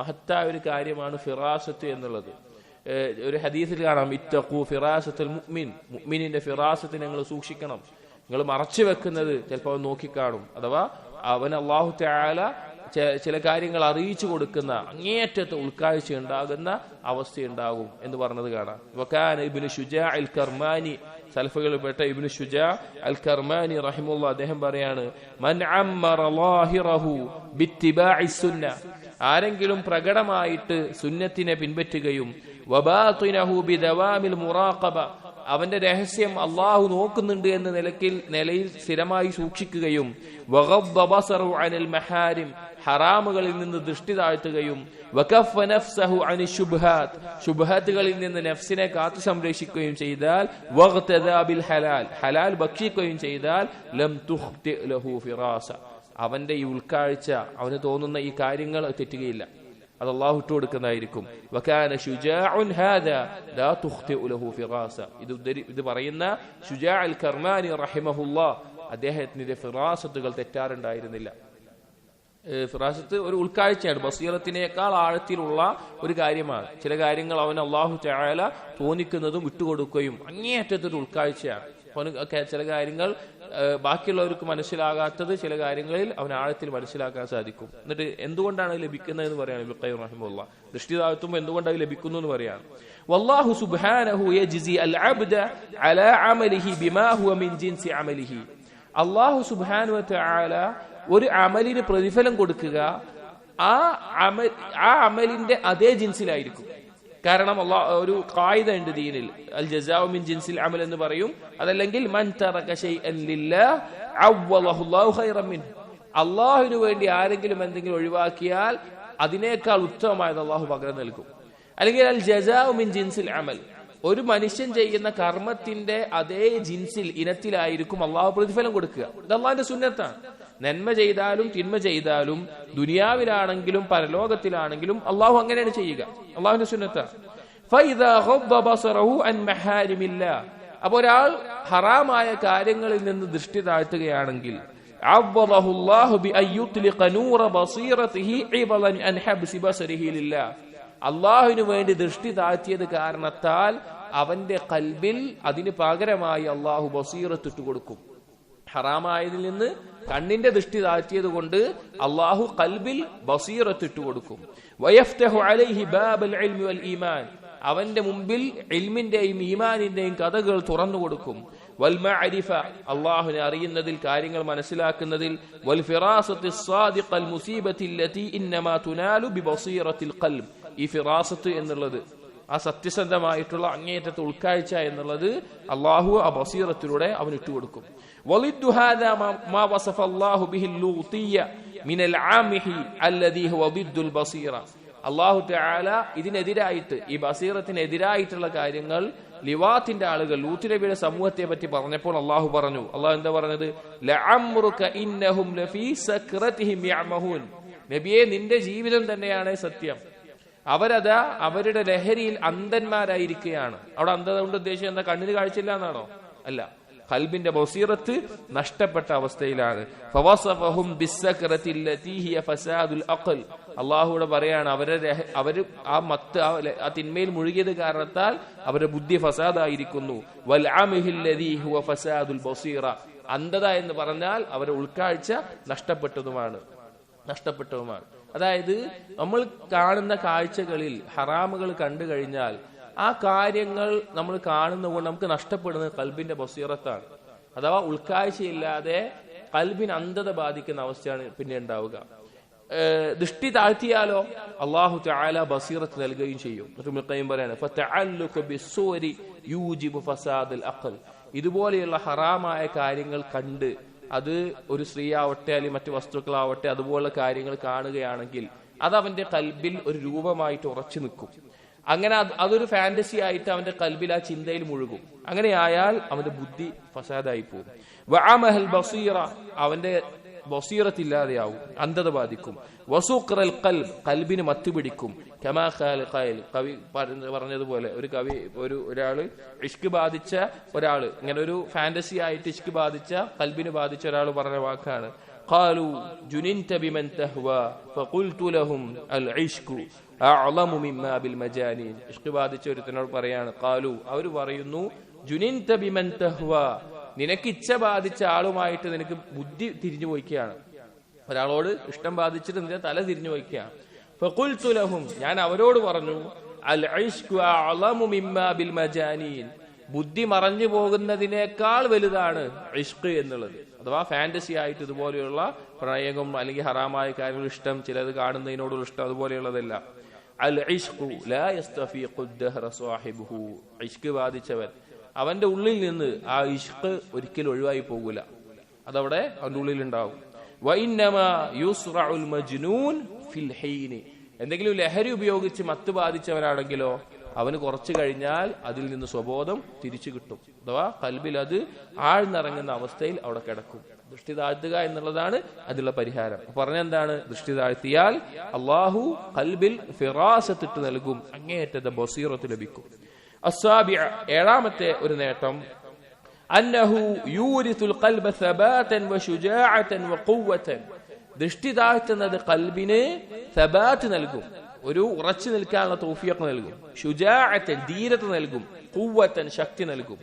മഹത്തായ ഒരു കാര്യമാണ് ഫിറാസത്ത് എന്നുള്ളത്. ഒരു ഹദീസിൽ കാണാം, ഇത്തഖൂ ഫിറാസത്തുൽ മുഅ്മിൻ, മുഅ്മിനിന്റെ ഫിറാസത്ത് നിങ്ങൾ സൂക്ഷിക്കണം. നിങ്ങൾ മറച്ചു വെക്കുന്നത് ചിലപ്പോൾ അവൻ നോക്കിക്കാണും, അഥവാ അവൻ അല്ലാഹു തആല ചില കാര്യങ്ങൾ അറിയിച്ചു കൊടുക്കുന്ന അങ്ങേയറ്റത്തെ ഉൾക്കാഴ്ച ഉണ്ടാകുന്ന അവസ്ഥയുണ്ടാകും എന്ന് പറഞ്ഞത് കാണാം. വകാന ഇബ്നു ശുജാ അൽ കർമാനി, സലഫുകളിൽപ്പെട്ട ഇബ്നു ശുജാ അൽ കർമാനി റഹിമഹുല്ലാഹ്, അദ്ദേഹം പറയാണ്, മൻ അമ്മറ ളാഹിറഹു ബിത്തിബാഇ സുന്ന, ആരെങ്കിലും പ്രകടമായിട്ട് സുന്നത്തിനെ പിൻപറ്റുകയും വബാതിനഹു ബിദവാമിൽ മുറാഖബ, അവന്റെ രഹസ്യം അള്ളാഹു നോക്കുന്നുണ്ട് എന്ന നിലയിൽ സ്ഥിരമായി സൂക്ഷിക്കുകയും വഗദ്ദ ബസറു അനിൽ മഹാരിം, ഹറാമുകളിൽ നിന്ന് ദൃഷ്ടി താഴ്ത്തുകയും വകഫ നഫ്സഹു അനി ശുബ്ഹാത്ത്, ശുബ്ഹാത്തുകളിൽ നിന്ന് നഫ്സിനെ കാത്തു സംരക്ഷിക്കുകയും ചെയ്താൽ വഗ്തദാ ബിൽ ഹലാൽ, ഹലാൽ ഭക്ഷിക്കുകയും ചെയ്താൽ ലം തുഖ്തി ലഹു ഫിറാസ, അവന്റെ ഈ ഉൾക്കാഴ്ച, അവന് തോന്നുന്ന ഈ കാര്യങ്ങൾ തെറ്റുകയില്ല, അത് അല്ലാഹു ഇട്ടു കൊടുക്കുന്നതായിരിക്കും. വകാന ശുജാഉൻ ഹാദാ ലാ തുഖ്തിഉ ലഹു ഫിറാസ, ഇത് പറയുന്ന ശുജാ അൽ കർമാനി റഹിമഹുല്ലാഹ്, അദ്ദേഹത്തിന്റെ ഫിറാസത്തുകൾ തെറ്റാറുണ്ടായിരുന്നില്ല. ഫിറാസത്ത് ഒരു ഉൾക്കാഴ്ചയാണ്, ബസീറത്തിനേക്കാൾ ആഴത്തിലുള്ള ഒരു കാര്യമാണ്. ചില കാര്യങ്ങൾ അവൻ അല്ലാഹു തആല തോന്നിക്കുന്നതും വിട്ടുകൊടുക്കുകയും അങ്ങേയറ്റത്തൊരു ഉൾക്കാഴ്ചയാണ്. ചില കാര്യങ്ങൾ ബാക്കിയുള്ളവർക്ക് മനസ്സിലാകാത്തത് ചില കാര്യങ്ങളിൽ അവൻ ആഴത്തിൽ മനസ്സിലാക്കാൻ സാധിക്കും. എന്നിട്ട് എന്തുകൊണ്ടാണ് ലഭിക്കുന്നത് എന്ന് പറയാണ് ഇബ്നു ഖയ്യിം റഹിമഹുല്ലാഹ്. ദൃഷ്ടിതാഴ്ത്തുമ്പോൾ എന്തുകൊണ്ടാണ് ലഭിക്കുന്നു എന്ന് പറയാണ്. വല്ലാഹു സുബ്ഹാനഹു യജ്സി അൽ അബ്ദ അലാ അമലിഹി ബിമാ ഹുവ മിൻ ജിൻസി അമലിഹി. അല്ലാഹു സുബ്ഹാനഹു വ തആല ഒരു അമലിന് പ്രതിഫലം കൊടുക്കുക ആ അമലിന്റെ അതേ ജിൻസിലായിരിക്കും. കാരണം ഒരു ഖായിദ ഉണ്ട് ദീനിൽ, അൽ ജസാഉ മിൻ ജിൻസിൽ അമൽ എന്ന് പറയും. അതല്ലെങ്കിൽ മൻ തറക ശൈഅൻ ലില്ലാഹ് അവ്വലഹു അല്ലാഹു ഖൈറൻ മിൻഹു. അല്ലാഹുവിന് വേണ്ടി ആരെങ്കിലും എന്തെങ്കിലും ഒഴിവാക്കിയാൽ അതിനേക്കാൾ ഉത്തമമായത് അല്ലാഹു പകരം നൽകും. അല്ലെങ്കിൽ അൽ ജസാഉ മിൻ ജിൻസിൽ അമൽ, ഒരു മനുഷ്യൻ ചെയ്യുന്ന കർമ്മത്തിന്റെ അതേ ജിൻസിൽ ഇനത്തിലായിരിക്കും അല്ലാഹു പ്രതിഫലം കൊടുക്കുക. ഇത് അല്ലാഹുവിന്റെ സുന്നത്താണ്. നന്മ ചെയ്താലും തിന്മ ചെയ്താലും ദുനിയാവിലാണെങ്കിലും പരലോകത്തിലാണെങ്കിലും അള്ളാഹു അങ്ങനെയാണ് ചെയ്യുക, അള്ളാഹുവിന്റെ സുന്നത്താണ്. അപ്പൊ ഒരാൾ ഹറാമായ കാര്യങ്ങളിൽ നിന്ന് ദൃഷ്ടി താഴ്ത്തുകയാണെങ്കിൽ അള്ളാഹുവിന് വേണ്ടി ദൃഷ്ടി താഴ്ത്തിയത് കാരണത്താൽ അവന്റെ ഖൽബിൽ അതിന് പകരമായി അള്ളാഹു ബസീറത്ത് ഇട്ട് കൊടുക്കും. ഹറാമായതിൽ നിന്ന് കണ്ണിന്റെ ദൃഷ്ടി താഴ്ത്തിയത് കൊണ്ട് അള്ളാഹു ഖൽബിൽ ബസീറത്ത് ഇട്ട് കൊടുക്കും. വയഫ്തഹു അലൈഹി ബാബൽ ഇൽമി വൽ ഈമാൻ, അവന്റെ മുമ്പിൽ ഇൽമിന്റെയും ഈമാനിന്റെയും കഥകൾ തുറന്നു കൊടുക്കും. വൽ മഅരിഫ, അള്ളാഹുവിനെ അറിയുന്നതിൽ, കാര്യങ്ങൾ മനസ്സിലാക്കുന്നതിൽ. വൽ ഫിറാസത്തി സ്സാദിഖൽ മുസീബത്തി അല്ലതി ഇന്നമാ തുനാലു ബിബസീറത്തിൽ ഖൽബ്. ഈ ഫിറാസത്ത് എന്നുള്ളത്, ആ സത്യസന്ധമായിട്ടുള്ള അങ്ങേയറ്റത്തെ ഉൾക്കാഴ്ച എന്നുള്ളത് അള്ളാഹു ആ ബസീറത്തിലൂടെ അവൻ ഇട്ടുകൊടുക്കും. വളിദ്ദു ഹാദാ മാ വസഫ അല്ലാഹു ബിഹിൽ ലൂതിയ്യ മിനൽ ആമിഹി അല്ലദീ ഹുവ ദിദ്ദുൽ ബസീറ. അല്ലാഹു തആല ഇതിനെതിരായിട്ട്, ഈ ബസീറത്തിനെതിരായിട്ടുള്ള കാര്യങ്ങൾ ലിവാത്തിന്റെ ആളുകൾ ലൂത്ത് നബിയുടെ സമൂഹത്തെ പറ്റി പറഞ്ഞപ്പോൾ അള്ളാഹു പറഞ്ഞു, അള്ളാഹു എന്താ പറഞ്ഞത്? ലഅംറുക ഇന്നഹും ലഫീ സക്റതിഹിം യഅമഹൂൻ. നബിയെ, നിന്റെ ജീവിതം തന്നെയാണ് സത്യം, അവരതാ അവരുടെ ലഹരിയിൽ അന്ധന്മാരായിരിക്കുകയാണ്. അവിടെ അന്ധത കൊണ്ട് ഉദ്ദേശിച്ചത് എന്താ? കണ്ണിന് കാഴ്ചയില്ല എന്നാണോ? അല്ല, ഖൽബിന്റെ ബസീറത്ത് നഷ്ടപ്പെട്ട അവസ്ഥയിലാണ്. ഫവസഫഹും ബിസ്സക്റതി അല്ലതി ഹിയ ഫസാദുൽ അഖൽ. അല്ലാഹുവിടെ പറയാണ്, അവര് ആ മത്ത്, ആ തിന്മയിൽ മുഴുകിയത് കാരണത്താൽ അവരുടെ ബുദ്ധി ഫസാദായിരിക്കുന്നു. വൽ അമിഹി അല്ലതി ഹുവ ഫസാദുൽ ബസീറ. അന്ധത എന്ന് പറഞ്ഞാൽ അവരുടെ ഉൾക്കാഴ്ച നഷ്ടപ്പെട്ടതുമാണ്. അതായത് നമ്മൾ കാണുന്ന കാഴ്ചകളിൽ ഹറാമുകൾ കണ്ടു കഴിഞ്ഞാൽ ആ കാര്യങ്ങൾ നമ്മൾ കാണുന്നതുകൊണ്ട് നമുക്ക് നഷ്ടപ്പെടുന്നത് ഖൽബിന്റെ ബസീറത്താണ്. അഥവാ ഉൾക്കാഴ്ചയില്ലാതെ ഖൽബിന് അന്ധത ബാധിക്കുന്ന അവസ്ഥയാണ് പിന്നെ ഉണ്ടാവുക. ദൃഷ്ടി താഴ്ത്തിയാലോ അല്ലാഹു തആല ബസീറത്ത് നൽകുകയും ചെയ്യും. പറയാണ് ഫതഅല്ലുഖു ബിസ്സൂരി യൂജിബു ഫസാദൽ അഖൽ. ഇതുപോലെയുള്ള ഹറാമായ കാര്യങ്ങൾ കണ്ട്, അത് ഒരു സ്ത്രീ ആവട്ടെ അല്ലെങ്കിൽ മറ്റു വസ്തുക്കളാവട്ടെ, അതുപോലുള്ള കാര്യങ്ങൾ കാണുകയാണെങ്കിൽ അത് അവന്റെ ഖൽബിൽ ഒരു രൂപമായിട്ട് ഉറച്ചു നിൽക്കും. അങ്ങനെ അതൊരു ഫാന്റസി ആയിട്ട് അവന്റെ ഖൽബിൽ ആ ചിന്തയിൽ മുഴുകും. അങ്ങനെയായാൽ അവന്റെ ബുദ്ധി ഫസാദായി പോകും. വഅമഹൽ ബസീറ, അവന്റെ ബസീറത്തില്ലാതെയാവും, അന്ധത ബാധിക്കും. വസൂഖറൽ ഖൽബ്, ഖൽബിന് മത്തുപിടിക്കും. കമാ ഖാല ഖൈൽ, കവി പറഞ്ഞതുപോലെ, ഒരാള് ഇഷ്ക് ബാധിച്ച ഒരാള്, ഇങ്ങനെ ഒരു ഫാന്റസി ആയിട്ട് ഇഷ്ക് ബാധിച്ച, ഖൽബിന് ബാധിച്ച ഒരാൾ പറഞ്ഞ വാക്കാണ്, ഖാലു ജുനിൻത ബിമൻ തഹ്വാ ഫഖുൽതു ലഹും അൽ ഇഷ്കു അഅലമു മിമ്മാ ബിൽ മജാനീൻ. ഇഷ്ക് ബാധിച്ച ഒരുത്തനോട് പറയാണ്, ഖാലു, അവർ പറയുന്നു, ജുനിൻത ബിമൻ തഹ്വാ, നിനക്ക് ഇച്ഛ ബാധിച്ച ആളുമായിട്ട് നിനക്ക് ബുദ്ധി തിരിഞ്ഞു പോയിക്കുകയാണ്. ഒരാളോട് ഇഷ്ടം ബാധിച്ചിട്ട് നിന്റെ തല തിരിഞ്ഞു പോയിക്കുകയാണ്. ഫഖുൽതു ലഹും, ഞാൻ അവരോട് പറഞ്ഞു, അൽ ഇഷ്കു അഅലമു മിമ്മാ ബിൽ മജാനീൻ, ബുദ്ധി മറഞ്ഞു പോകുന്നതിനേക്കാൾ വലുതാണ് ഇഷ്ക് എന്നുള്ളത്. അഥവാ ഫാന്റസി ആയിട്ട് ഇതുപോലെയുള്ള പ്രണയം അല്ലെങ്കിൽ ഹറാമായ കാര്യങ്ങൾ ഇഷ്ടം, ചിലത് കാണുന്നതിനോടുള്ള ഇഷ്ടം, അതുപോലെയുള്ളതല്ല. അൽ ഇഷ്കു ലാ യസ്തഫീഖു ദഹ്റ സാഹിബുഹു. ഇഷ്ക് ബാധിച്ചവൻ, അവന്റെ ഉള്ളിൽ നിന്ന് ആ ഇഷ്ക് ഒരിക്കലും ഒഴിവായി പോകൂല, അതവിടെ അവന്റെ ഉള്ളിൽ ഉണ്ടാവും. വഇന്നമാ യുസ്റഉൽ മജ്നൂൻ ഫിൽ ഹീനി, എന്തെങ്കിലും ലഹരി ഉപയോഗിച്ച് മത്ത് ബാധിച്ചവനാണെങ്കിലോ അവന് കുറച്ചു കഴിഞ്ഞാൽ അതിൽ നിന്ന് സ്വബോധം തിരിച്ചു കിട്ടും. അഥവാ ഖൽബിൽ അത് ആഴ്ന്നിറങ്ങുന്ന അവസ്ഥയിൽ അവിടെ കിടക്കും. ദൃഷ്ടി താഴ്ത്തുക എന്നുള്ളതാണ് അതിലുള്ള പരിഹാരം. പറഞ്ഞെന്താണ്? ദൃഷ്ടി താഴ്ത്തിയാൽ അള്ളാഹു ഖൽബിൽ ഫിറാസത്ത് ഇട്ട് നൽകും, അങ്ങേയറ്റത്തെ ബസീറത്ത് ലഭിക്കും. അസ്സാബിഅ, ഏഴാമത്തെ ഒരു നേട്ടം, അന്നഹു യൂരിസുൽ ഖൽബ സബാതൻ വശുജാഅതൻ വഖുവ്വതൻ. ദൃഷ്ടി താഴ്ത്തുന്നത് ഖൽബിന് സബാത്ത് നൽകും, ഒരു ഉറച്ചു നിൽക്കാനുള്ള തൗഫീഖ് നൽകും, ശുജാഅത്തൻ ധീരത നൽകും, ഖുവ്വത്തൻ ശക്തി നൽകും.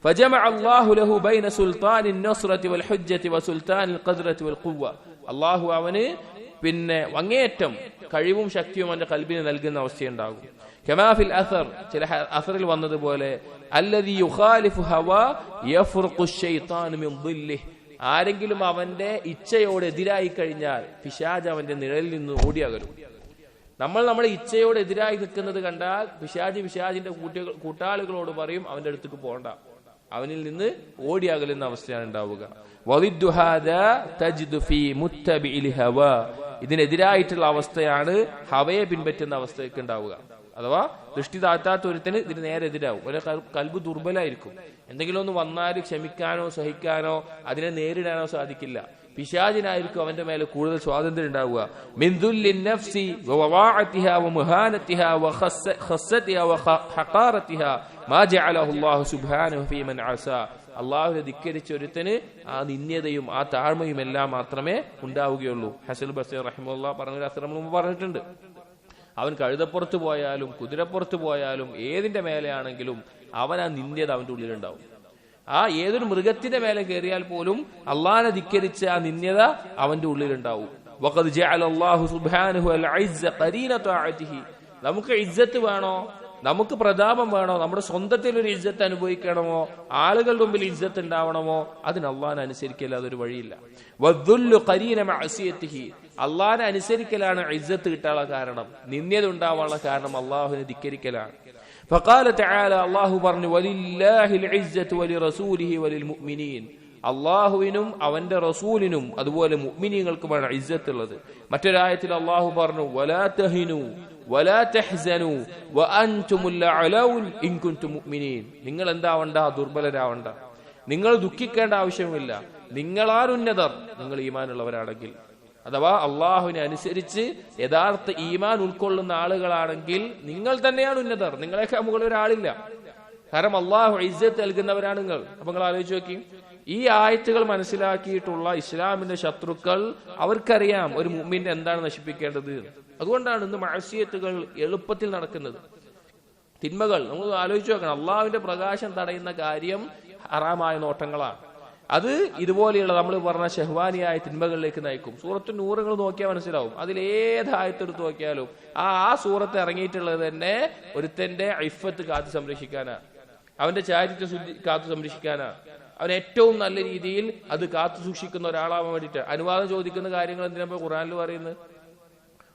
فجمع الله له بين سلطان النصرة والحجة وسلطان القدرة والقوة. അല്ലാഹു അവന് പിന്നെ അങ്ങേയറ്റം കഴിവും ശക്തിയും അവന്റെ ഖൽബിന് നൽകുന്ന അവസ്ഥയുണ്ടാകും. കമാ ഫിൽ അസർ, ചില അസറിൽ വന്നതുപോലെ അല്ലദീ യുഖാലിഫു ഹവാ യഫ്റുഖു അശ്ശൈത്താനു മിൻ ളില്ലിഹി, ആരെങ്കിലും അവന്റെ ഇച്ഛയോട് എതിരായി കഴിഞ്ഞാൽ പിശാച് അവന്റെ നിഴലിൽ നിന്ന് ഓടിയകലും. നമ്മൾ നമ്മുടെ ഇച്ഛയോട് എതിരായി നിൽക്കുന്നത് കണ്ടാൽ പിശാചിന്റെ കൂട്ടാളികളോട് പറയും അവന്റെ അടുത്തേക്ക് പോകണ്ട, അവനിൽ നിന്ന് ഓടിയകലുന്ന അവസ്ഥയാണ് ഉണ്ടാവുക. ഇതിനെതിരായിട്ടുള്ള അവസ്ഥയാണ് ഹവയെ പിൻപറ്റുന്ന അവസ്ഥയൊക്കെ ഉണ്ടാവുക. അഥവാ ദൃഷ്ടി താഴ്ത്താത്ത ഒരുത്തിന് ഇതിന് നേരെ എതിരാവും. ഒരു കൽബ് ദുർബലായിരിക്കും. എന്തെങ്കിലും ഒന്ന് വന്നാൽ ക്ഷമിക്കാനോ സഹിക്കാനോ അതിനെ നേരിടാനോ സാധിക്കില്ല. പിശാചിനായിരിക്കും അവന്റെ മേലെ കൂടുതൽ സ്വാതന്ത്ര്യം ഉണ്ടാവുക. മിൻദുല്ലിൻ നഫ്സി വവവാഅതിഹാ വമുഹാനതിഹാ വഖസ്സതിഹാ വഹഖാറതിഹാ മാ ജഅലഹു അല്ലാഹു സുബ്ഹാനഹു ഫീ മൻ അസാ. അല്ലാഹുവിനെ ധിക്കരിച്ച ഒരുത്തന് ആ നിന്ദ്യതയും ആ താഴ്മയും എല്ലാം മാത്രമേ ഉണ്ടാവുകയുള്ളൂ. ഹസൻ ബസ്രി റഹിമഹുല്ലാഹ് പറഞ്ഞ അസ്രം മുമ്പ് പറഞ്ഞിട്ടുണ്ട്. അവൻ കഴുതപ്പുറത്ത് പോയാലും കുതിരപ്പുറത്ത് പോയാലും ഏതിന്റെ മേലെയാണെങ്കിലും അവൻ ആ നിന്ദ്യത അവന്റെ ഉള്ളിലുണ്ടാവും. ആ ഏതൊരു മൃഗത്തിന്റെ മേലെ കയറിയാൽ പോലും അള്ളാഹനെ ധിക്കരിച്ച ആ നിന്ദ്യത അവന്റെ ഉള്ളിലുണ്ടാവും. വഖദ് ജഅല അല്ലാഹു സുബ്ഹാനഹു അൽ-ഇസ്സ ഖരീന തഅതിഹി. നമുക്ക് ഇസ്സത്ത് വേണോ, നമുക്ക് പ്രതാപം വേണോ, നമ്മുടെ സ്വന്തത്തിൽ ഒരു ഇസ്സത്ത് അനുഭവിക്കണമോ, ആളുകളുടെ മുമ്പിൽ ഇസ്സത്ത് ഉണ്ടാവണമോ, അതിന് അള്ളാഹനെ അനുസരിക്കല്ലാതെ ഒരു വഴിയില്ല. വദ്ദുല്ലു ഖരീന മഅസിയതിഹി. അള്ളാഹനെ അനുസരിക്കലാണ് ഇസ്സത്ത് കിട്ടാനുള്ള കാരണം, നിന്ദ്യത ഉണ്ടാവാനുള്ള കാരണം അള്ളാഹുവിനെ ധിക്കരിക്കലാണ്. فقال تعالى, അല്ലാഹു പറഞ്ഞു, വലില്ലാഹിൽ ഇസ്സത്തു വലിറസൂലിഹി വലിൽമുഅ്മിനീൻ. അല്ലാഹുവിനും അവന്റെ റസൂലിനും അതുപോലെ മുഅ്മിനീങ്ങൾക്കുമാണ് ഇസ്സത്ത് ഉള്ളത്. മറ്റൊരായത്തിൽ അല്ലാഹു പറഞ്ഞു, വലാ തഹിനു വലാ തഹ്സനു വഅൻതുമുൽ അലൗൻ ഇൻ കുൻതും മുഅ്മിനീൻ. നിങ്ങൾ എന്താവണ്ട, ദുർബലരാവണ്ട, നിങ്ങൾ ദുഃഖിക്കേണ്ട ആവശ്യമില്ല, നിങ്ങളാരുന്നതർ, നിങ്ങൾ ഈമാനുള്ളവരാണെങ്കിൽ. അഥവാ അള്ളാഹുവിനെ അനുസരിച്ച് യഥാർത്ഥ ഈമാൻ ഉൾക്കൊള്ളുന്ന ആളുകളാണെങ്കിൽ നിങ്ങൾ തന്നെയാണ് ഉന്നതർ, നിങ്ങളെക്കാൾ മുകളിൽ ഒരാളില്ല. കാരണം അള്ളാഹു ഇസ്സത്ത് നൽകുന്നവരാണ് നിങ്ങൾ. അപ്പൊ നിങ്ങൾ ആലോചിച്ച് നോക്കി, ഈ ആയത്തുകൾ മനസ്സിലാക്കിയിട്ടുള്ള ഇസ്ലാമിന്റെ ശത്രുക്കൾ അവർക്കറിയാം ഒരു മുഅ്മിനെ എന്താണ് നശിപ്പിക്കേണ്ടത്. അതുകൊണ്ടാണ് ഇന്ന് മഅസിയത്തുകൾ എളുപ്പത്തിൽ നടക്കുന്നത്. തിന്മകൾ നമ്മൾ ആലോചിച്ച് നോക്കണം. അള്ളാഹുവിന്റെ പ്രകാശം തടയുന്ന കാര്യം ഹറാമായ നോട്ടങ്ങളാണ്. അത് ഇതുപോലെയുള്ള നമ്മൾ പറഞ്ഞ ഷഹ്വാനിയായ തിന്മകളിലേക്ക് നയിക്കും. സൂറത്തു നൂർ നിങ്ങൾ നോക്കിയാൽ മനസ്സിലാവും. അതിലേതായത്തെടുത്ത് നോക്കിയാലും ആ സൂറത്ത് ഇറങ്ങിയിട്ടുള്ളത് തന്നെ ഒരുത്തന്റെ ഇഫ്ഫത്ത് കാത്തു സംരക്ഷിക്കാനാ, അവന്റെ ചാരിത്രം കാത്തു സംരക്ഷിക്കാനാ, അവൻ ഏറ്റവും നല്ല രീതിയിൽ അത് കാത്തു സൂക്ഷിക്കുന്ന ഒരാളാവാൻ വേണ്ടിയിട്ട്. അനുവാദം ചോദിക്കുന്ന കാര്യങ്ങൾ എന്തിനാ ഖുർആനിൽ പറയുന്നത്?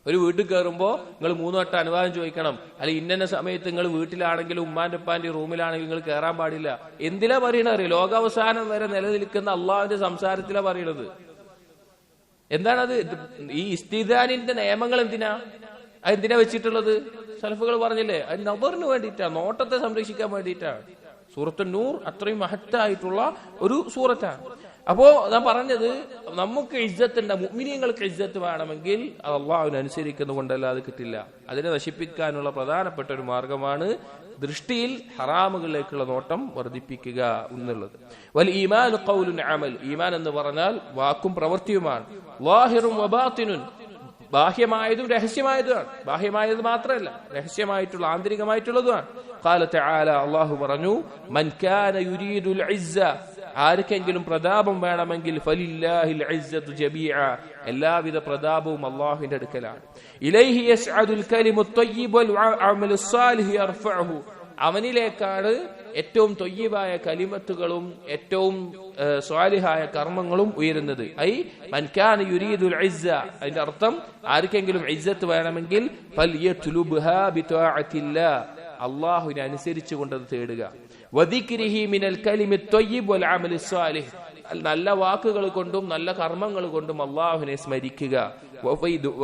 ഒരു വീട്ടിൽ കയറുമ്പോൾ നിങ്ങൾ 3 വട്ടം അനുവാദം ചോദിക്കണം. അല്ലെങ്കിൽ ഇന്ന സമയത്ത് നിങ്ങൾ വീട്ടിലാണെങ്കിലും ഉമ്മാന്റെ ഉപ്പാന്റെ റൂമിലാണെങ്കിലും നിങ്ങൾ കയറാൻ പാടില്ല. എന്തിനാ പറയണത്? ലോകാവസാനം വരെ നിലനിൽക്കുന്ന അള്ളാഹുവിന്റെ സംസാരത്തിലാ പറയണത്. എന്താണത്? ഈ ഇസ്തിദാനിന്റെ നിയമങ്ങൾ അതെന്തിനാ വെച്ചിട്ടുള്ളത്? സലഫുകൾ പറഞ്ഞില്ലേ, അത് നദറിന് വേണ്ടിയിട്ടാണ്, നോട്ടത്തെ സംരക്ഷിക്കാൻ വേണ്ടിയിട്ടാണ്. സൂറത്തു നൂർ അത്രയും മഹത്തായിട്ടുള്ള ഒരു സൂറത്താണ്. അപ്പോ ഞാൻ പറഞ്ഞത്, നമുക്ക് ഇസ്സത്തുണ്ട്, മുഅ്മിനീങ്ങൾക്ക് ഇസ്സത്ത് വേണമെങ്കിൽ അത് അള്ളാഹുവിനെ അനുസരിക്കുന്ന കൊണ്ടല്ലാതെ കിട്ടില്ല. അതിനെ നശിപ്പിക്കാനുള്ള പ്രധാനപ്പെട്ട ഒരു മാർഗമാണ് ദൃഷ്ടിയിൽ ഹറാമുകളിലേക്കുള്ള നോട്ടം വർദ്ധിപ്പിക്കുക എന്നുള്ളത്. വൽ ഈമാൻ ഖൗലുൻ അമൽ. ഈമാൻ എന്ന് പറഞ്ഞാൽ വാക്കും പ്രവൃത്തിയുമാണ്. ളാഹിറുൻ വബാത്തിനുൻ. ബാഹ്യമായതും രഹസ്യമായതുമാണ്. ബാഹ്യമായത് മാത്രമല്ല, രഹസ്യമായിട്ടുള്ള ആന്തരികമായിട്ടുള്ളതുമാണ്. ഖാല തആല, അല്ലാഹു പറഞ്ഞു, മൻ കാന യുരീദുൽ ഇസ്സ. ആർക്കെങ്കിലും പ്രതാപം വേണമെങ്കിൽ ഫലില്ലാഹിൽ ഇസ്സത്തു ജമീഅ. എല്ലാവിധ പ്രതാപവും അല്ലാഹുവിന്റെ അടുക്കലാണ്. ഇലൈഹി യസ്അദുൽ കലിമുത് ത്വയ്യിബ് വൽ അമലുസ് സാലിഹ് യർഫഉഹു. അവനിലേക്കാണ് ഏറ്റവും ത്വയ്യിബായ കലിമത്തുകളും ഏറ്റവും സ്വാലിഹായ കർമ്മങ്ങളും ഉയരുന്നത്. ഐ മൻ കാന യുരീദുൽ ഇസ്സ. അതിന്റെ അർത്ഥം ആർക്കെങ്കിലും ഇസ്സത്ത് വേണമെങ്കിൽ ഫൽയത്ലുബ്ഹാ ബിതഅത്തില്ലാഹ്. അല്ലാഹുവിനെ അനുസരിച്ചുകൊണ്ട് അത് തേടുക. വദിക്രിഹി മിനൽ കലിമിത് ത്വയ്യിബ് വൽ അമലിസ് സാലിഹ്. നല്ല വാക്കുകൾ കൊണ്ടും നല്ല കർമ്മങ്ങൾ കൊണ്ടും അല്ലാഹുവിനെ സ്മരിക്കുക.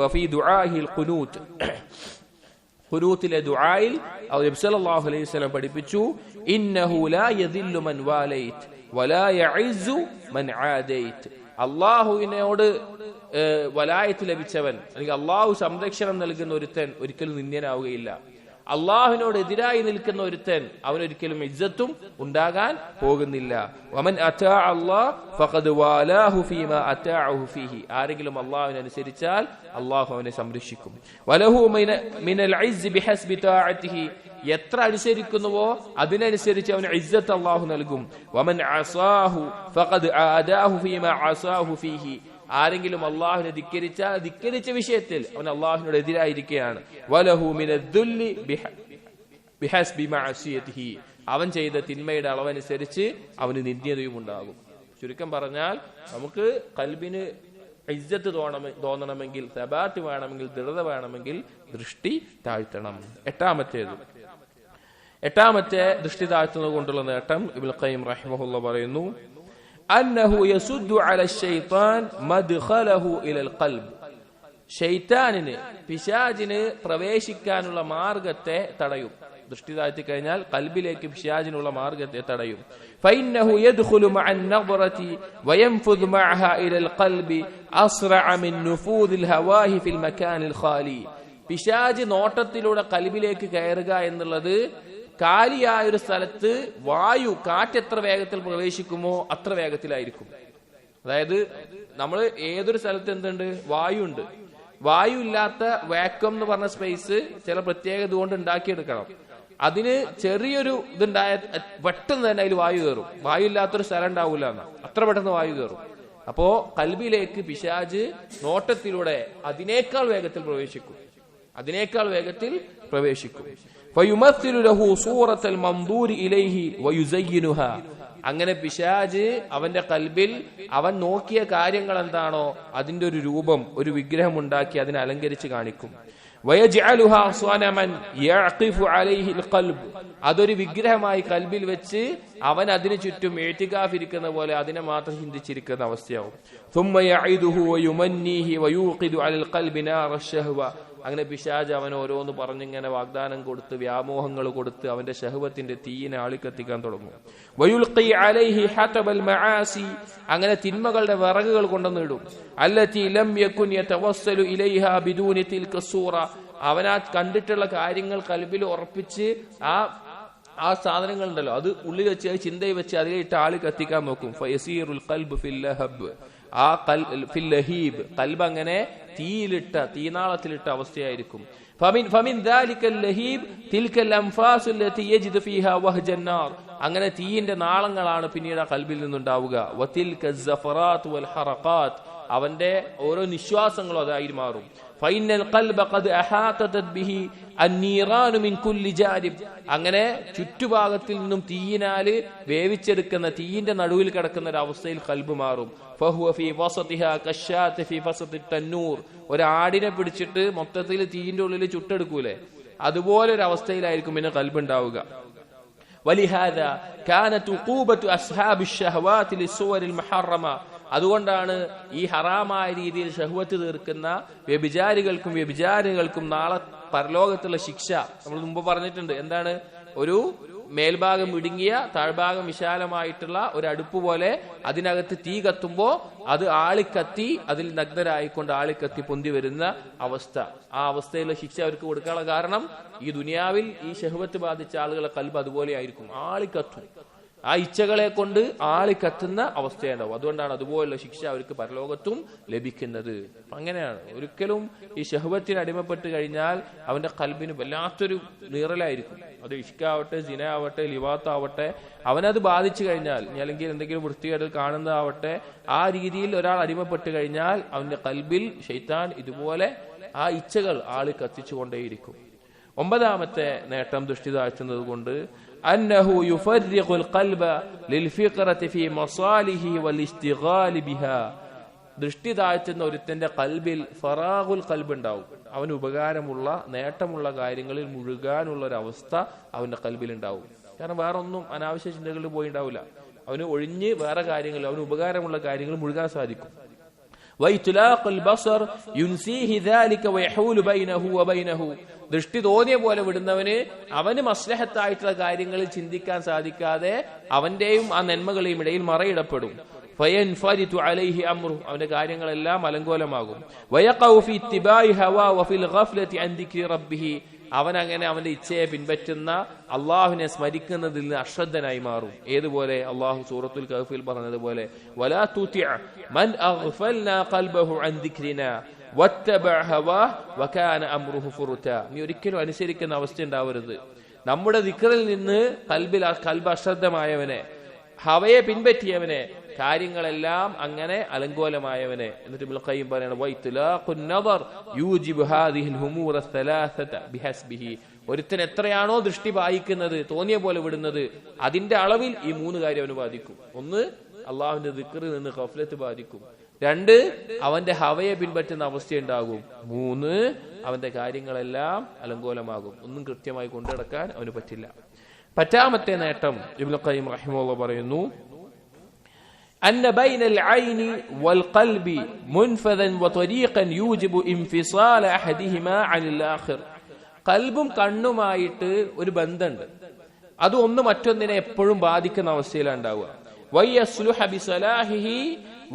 വഫീ ദുആഹിൽ ഖുനൂത്ത്. ഖുനൂത്തിലെ ദുആയിൽ നബി സല്ലല്ലാഹു അലൈഹി വസല്ലം പഠിപ്പിച്ചു, ഇന്നഹു ലാ യദില്ലു മൻ വാലൈത് വലാ യഇസ്സു മൻ ആദൈത്. അല്ലാഹുവിനോട് വലായത്ത് ലഭിച്ചവൻ, അല്ലെങ്കിൽ അല്ലാഹു സംരക്ഷണം നൽകുന്ന ഒരുത്തൻ ഒരിക്കലും നിന്ദ്യനാവുകയില്ല. അള്ളാഹുവിനോട് എതിരായി നിൽക്കുന്ന ഒരുത്തൻ അവനൊരിക്കലും ഇജ്ജത്തും ഉണ്ടാകാൻ പോകുന്നില്ല. വമൻ അതാ അല്ലാഹ് ഫഖദ് വാലാഹു ഫീമാ അതാഅഹു ഫീഹി. ആരെങ്കിലും അള്ളാഹുവിനെ അനുസരിച്ചാൽ അള്ളാഹു അവനെ സംരക്ഷിക്കും. വലഹു മിനൽ ഇസ്സ് ബിഹസ്ബി തആഅതിഹി. എത്ര അനുസരിക്കുന്നുവോ അതിനനുസരിച്ച് അവന് ഇസ്സത്ത് അള്ളാഹു നൽകും. വമൻ അസാഹു ഫഖദ് ആദാഹു ഫീമാ അസാഹു ഫീഹി. ആരെങ്കിലും അള്ളാഹുവിനെ ധിക്കരിച്ചാൽ ധിക്കരിച്ച വിഷയത്തിൽ അവൻ അള്ളാഹുവിനോട് എതിരായിരിക്കുകയാണ്. വലഹു മിനദ്ദുല്ലി ബിഹസ്ബി മഅസിയതിഹി. അവൻ ചെയ്ത തിന്മയുടെ അളവനുസരിച്ച് അവന് നിന്ദ്യതയും ഉണ്ടാകും. ചുരുക്കം പറഞ്ഞാൽ നമുക്ക് ഖൽബിന് ഇജ്ജത്ത് തോന്നണമെങ്കിൽ, സബാത്ത് വേണമെങ്കിൽ, ദൃഢത വേണമെങ്കിൽ ദൃഷ്ടി താഴ്ത്തണം. എട്ടാമത്തെ ദൃഷ്ടി താഴ്ത്തുന്നത് കൊണ്ടുള്ള നേട്ടം ഇബ്നുൽ ഖയ്യിം റഹിമഹുല്ലാഹ് പറയുന്നു, അന്നഹു യസുദ്ദു അല ശൈത്താൻ മദ്ഖലഹു ഇലൽ ഖൽബ്. ശൈത്താനിന്, പിശാചിന് പ്രവേശിക്കാനുള്ള മാർഗത്തെ തടയും. ദൃഷ്ടി താഴ്ത്തി കഴിഞ്ഞാൽ ഖൽബിലേക്ക് പിശാചിനുള്ള മാർഗത്തെ തടയും. ഫഇന്നഹു യദ്ഖുലു മഅൻ നദ്റതി വയൻഫുദു മഅഹാ ഇലൽ ഖൽബി അസ്റഅ മിൻ നുഫൂദിൽ ഹവാഹി ഫിൽ മകാനിൽ ഖാലി. പിശാച് നോട്ടത്തിലൂടെ ഖൽബിലേക്ക് കയറുക എന്നുള്ളത് കാലിയായൊരു സ്ഥലത്ത് വായു, കാറ്റ് എത്ര വേഗത്തിൽ പ്രവേശിക്കുമോ അത്ര വേഗത്തിലായിരിക്കും. അതായത് നമ്മൾ ഏതൊരു സ്ഥലത്ത് എന്തുണ്ട്? വായു ഉണ്ട്. വായു ഇല്ലാത്ത വാക്വം എന്ന് പറഞ്ഞ സ്പേസ് ചില പ്രത്യേകത കൊണ്ട് ഉണ്ടാക്കിയെടുക്കണം. അതിന് ചെറിയൊരു ഇതുണ്ടായ പെട്ടെന്ന് തന്നെ അതിൽ വായു കയറും. വായു ഇല്ലാത്തൊരു സ്ഥലം ഉണ്ടാവില്ല എന്നാ, അത്ര പെട്ടെന്ന് വായു കയറും. അപ്പോ ഖൽബിലേക്ക് പിശാച് നോട്ടത്തിലൂടെ അതിനേക്കാൾ വേഗത്തിൽ പ്രവേശിക്കും. ഫയുമസ്സിലു ലഹു സൂറത്തൽ മംദൂരി ഇലൈഹി വയുസയ്യിനുഹാ. അങ്ങനെ പിശാച് അവന്റെ ഖൽബിൽ അവൻ നോക്കിയ കാര്യങ്ങൾ എന്താണോ അതിന്റെ ഒരു രൂപം, ഒരു വിഗ്രഹം ഉണ്ടാക്കി അതിനെ അലങ്കരിച്ച് കാണിക്കും. വയജ്അലുഹാ സ്വനമൻ യഅഖിഫു അലൈഹിൽ ഖൽബ്. അതൊരു വിഗ്രഹമായി ഖൽബിൽ വെച്ച് അവൻ അതിനു ചുറ്റും ഇഅ്തികാഫ് ഇരിക്കുന്ന പോലെ അതിനെ മാത്രം ചിന്തിച്ചിരിക്കുന്ന അവസ്ഥയാവും. ثم يعيده ويمنيه ويوقد على القلب نار الشهوة. അങ്ങനെ പിശാച് അവൻ ഓരോന്ന് പറഞ്ഞിങ്ങനെ വാഗ്ദാനം കൊടുത്ത്, വ്യാമോഹങ്ങൾ കൊടുത്ത് അവന്റെ ശഹവത്തിന്റെ തീയിനെ ആളിക്കത്തിക്കാൻ തുടങ്ങും. വയുൽഖി അലൈഹി ഹതബൽ മആസി. അങ്ങനെ തിന്മകളുടെ വിറകുകൾ കൊണ്ടുവന്നിടും. അല്ലതി ലം യകുൻ യതവസ്സലു ഇലൈഹാ ബിദൂനി തിൽക സൂറ. അവനാ കണ്ടിട്ടുള്ള കാര്യങ്ങൾ ഖൽബിൽ ഉറപ്പിച്ച് ആ സാധനങ്ങൾ ഉണ്ടല്ലോ അത് ഉള്ളിൽ വെച്ച് ചിന്തയിൽ വെച്ച് അതിലിട്ട് ആളി കത്തിക്കാൻ നോക്കും. ഫയസീറുൽ ഖൽബ് ഫിൽ ലഹബ്. ആ ഫിൽ ലഹീബ്, ഖൽബ് അങ്ങനെ തീനാളത്തിലിട്ട അവസ്ഥയായിരിക്കും. ഫമിൻ ദാലികൽ ലഹീബ് തിൽകൽ അൻഫാസു അല്ലതി യജിദു ഫീഹാ വഹ്ജൻ നാർ. അങ്ങനെ തീയിന്റെ നാളങ്ങളാണ് പിന്നീട് ആ ഖൽബിൽ നിന്നുണ്ടാവുക. വതിൽക സഫറാത്ത് വൽ ഹറഖാത്ത്. അവന്റെ ഓരോ നിശ്വാസങ്ങളും അതായി മാറും. ഫൈനൽ ഖൽബ ഖദ് അഹാതത് ബിഹി അന്നീറാനു മിൻ കുല്ലി ജാനിബ്. അങ്ങനെ ചുറ്റുഭാഗത്തിൽ നിന്നും തീയിനാൽ വേവിച്ചെടുക്കുന്ന, തീയിന്റെ നടുവിൽ കിടക്കുന്ന ഒരു അവസ്ഥയിൽ ഖൽബ് മാറും. ഫഹുവ ഫീ വസതിഹാ കശാത്ത് ഫീ വസതി തന്നൂർ. ഒരാടിനെ പിടിച്ചിട്ട് മൊത്തത്തിൽ തീയിന്റെ ഉള്ളിൽ ചുട്ടെടുക്കൂലേ, അതുപോലെ ഒരു അവസ്ഥയിലായിരിക്കും പിന്നെ ഖൽബ് ഉണ്ടാവുക. വലിഹാദാ കാനത് ഉഖൂബതു അസ്ഹാബിശ് ശഹവാതി ലിസ്സുവരിൽ മുഹറമ. അതുകൊണ്ടാണ് ഈ ഹറാമായ രീതിയിൽ ശഹ്വത്ത് തീർക്കുന്ന വ്യഭിചാരികൾക്കും നാളെ പരലോകത്തുള്ള ശിക്ഷ നമ്മൾ മുമ്പ് പറഞ്ഞിട്ടുണ്ട്. എന്താണ്? ഒരു മേൽഭാഗം ഇടുങ്ങിയ താഴ്ഭാഗം വിശാലമായിട്ടുള്ള ഒരു അടുപ്പ് പോലെ അതിനകത്ത് തീ കത്തുമ്പോ അത് ആളിക്കത്തി അതിൽ നഗ്നരായിക്കൊണ്ട് ആളിക്കത്തി പൊന്തി വരുന്ന അവസ്ഥ. ആ അവസ്ഥയിലുള്ള ശിക്ഷ അവർക്ക് കൊടുക്കാനുള്ള കാരണം ഈ ദുനിയാവിൽ ഈ ശഹ്വത്ത് ബാധിച്ച ആളുകളെ ഖൽബ് അതുപോലെ ആയിരിക്കും, ആളിക്കത്തും. ആ ഇച്ഛകളെ കൊണ്ട് ആളിക്കത്തുന്ന അവസ്ഥയുണ്ടാവും. അതുകൊണ്ടാണ് അതുപോലുള്ള ശിക്ഷ അവർക്ക് പരലോകത്തും ലഭിക്കുന്നത്. അങ്ങനെയാണ്. ഒരിക്കലും ഈ ശഹ്വത്തിന് അടിമപ്പെട്ട് കഴിഞ്ഞാൽ അവന്റെ ഖൽബിന് വല്ലാത്തൊരു നീറലായിരിക്കും. അത് ഇഷ്കാവട്ടെ, സിന ആവട്ടെ, ലിവാത്താവട്ടെ, അവനത് ബാധിച്ചു കഴിഞ്ഞാൽ, അല്ലെങ്കിൽ എന്തെങ്കിലും വൃത്തികേട് കാണുന്നതാവട്ടെ, ആ രീതിയിൽ ഒരാൾ അടിമപ്പെട്ട് കഴിഞ്ഞാൽ അവന്റെ ഖൽബിൽ ശൈത്താൻ ഇതുപോലെ ആ ഇച്ഛകൾ ആളി കത്തിച്ചുകൊണ്ടേയിരിക്കും. ഒമ്പതാമത്തെ നേട്ടം ദൃഷ്ടി താഴ്ത്തുന്നത് കൊണ്ട് അന്നഹു യുഫർരിഖുൽ ഖൽബ ലിൽഫിഖറതി ഫീ മസാലിഹി വൽഇസ്തിഗാലി ബിഹാ. ദൃഷ്ടി താഴ്ത്തുന്ന ഒരുത്തന്റെ ഖൽബിൽ ഫറാഖുൽ ഖൽബ് ഉണ്ടാവും. അവന് ഉപകാരമുള്ള, നേട്ടമുള്ള കാര്യങ്ങളിൽ മുഴുകാനുള്ള ഒരു അവസ്ഥ അവന്റെ ഖൽബിൽ ഉണ്ടാവും. കാരണം വേറെ ഒന്നും അനാവശ്യ ചിന്തകളിൽ പോയി ഉണ്ടാവില്ല. അവന് ഒഴിഞ്ഞ് വേറെ കാര്യങ്ങൾ, അവന് ഉപകാരമുള്ള കാര്യങ്ങൾ മുഴുകാൻ സാധിക്കും. വൈതുലാഖുൽ ബസർ യുൻസീഹി ദാലിക വയഹൂലു ബൈനഹു വബൈനഹു. ദൃഷ്ടി തോന്നിയ പോലെ വിടുന്നവന് അവന് മസ്ലഹത്തായിട്ടുള്ള കാര്യങ്ങളിൽ ചിന്തിക്കാൻ സാധിക്കാതെ അവന്റെയും ആ നന്മകളെയും ഇടയിൽ മറയിടപ്പെടും. ഫയൻഫരിതു അലൈഹി അംറു. അവന്റെ കാര്യങ്ങളെല്ലാം അലങ്കോലമാകും. വയഖഉ ഫി ഇത്തിബാഇ ഹവാ വഫിൽ ഗഫ്ലതി അൻ ദിക്രി റബ്ബിഹി. അവൻ അങ്ങനെ അവന്റെ ഇച്ഛയെ പിൻപറ്റുന്ന അള്ളാഹുവിനെ സ്മരിക്കുന്നതിൽ നിന്ന് അശ്രദ്ധനായി മാറും. ഏതുപോലെ അള്ളാഹു സൂറത്തുൽ കഹ്ഫിൽ പറഞ്ഞതുപോലെ വലാ തുതിഅ മൻ അഗ്ഫൽനാ ഖൽബഹു അൻ ദിക്രിനാ വത്തബഅ ഹവാഹു വകാന അംറുഹു ഫുർതാ. നീ ഒരിക്കലും അനുസരിക്കുന്ന അവസ്ഥ ഉണ്ടാവരുത്. നമ്മുടെ ദിക്റിൽ നിന്ന് കൽബ് അശ്രദ്ധമായവനെ, ഹവയെ പിൻപറ്റിയവനെ, കാര്യങ്ങളെല്ലാം അങ്ങനെ അലങ്കോലമായവനെ. എന്നിട്ട് ഇബ്നുൽ ഖയ്യിം പറയാണ് വൈത്ലാഖുൻ നദർ യൂജിബു ഹാദിഹിൽ ഹുമൂറ സലാസത ബിഹസ്ബിഹി. ഒരുത്തൻ എത്രയാണോ ദൃഷ്ടി പായിക്കുന്നത്, തോന്നിയ പോലെ വിടുന്നത്, അതിന്റെ അളവിൽ ഈ 3 കാര്യം അവന് ബാധിക്കും. 1, അള്ളാഹുവിന്റെ ദിക്റിൽ നിന്ന് ഗഫ്ലത്ത് ബാധിക്കും. 2, അവന്റെ ഹവയെ പിൻപറ്റുന്ന അവസ്ഥയുണ്ടാകും. 3, അവന്റെ കാര്യങ്ങളെല്ലാം അലങ്കോലമാകും. ഒന്നും കൃത്യമായി കൊണ്ടുനടക്കാൻ അവന് പറ്റില്ല. പറ്റാമത്തെ നേട്ടം ഇബ്നുൽ ഖയ്യിം റഹിമഹുല്ലാഹ് പറയുന്നു أن بين العين والقلب منفذا وطريقا يوجب انفصال أحدهما عن الآخر. കൽബും കണ്ണുമായിട്ട് ഒരു ബന്ധമുണ്ട്. അത് ഒന്ന് മറ്റൊന്നിനെ എപ്പോഴും ബാധിക്കുന്ന അവസ്ഥയിലാണ് ഉണ്ടാവുക. വയസ്ലുഹ ബിസലാഹിഹി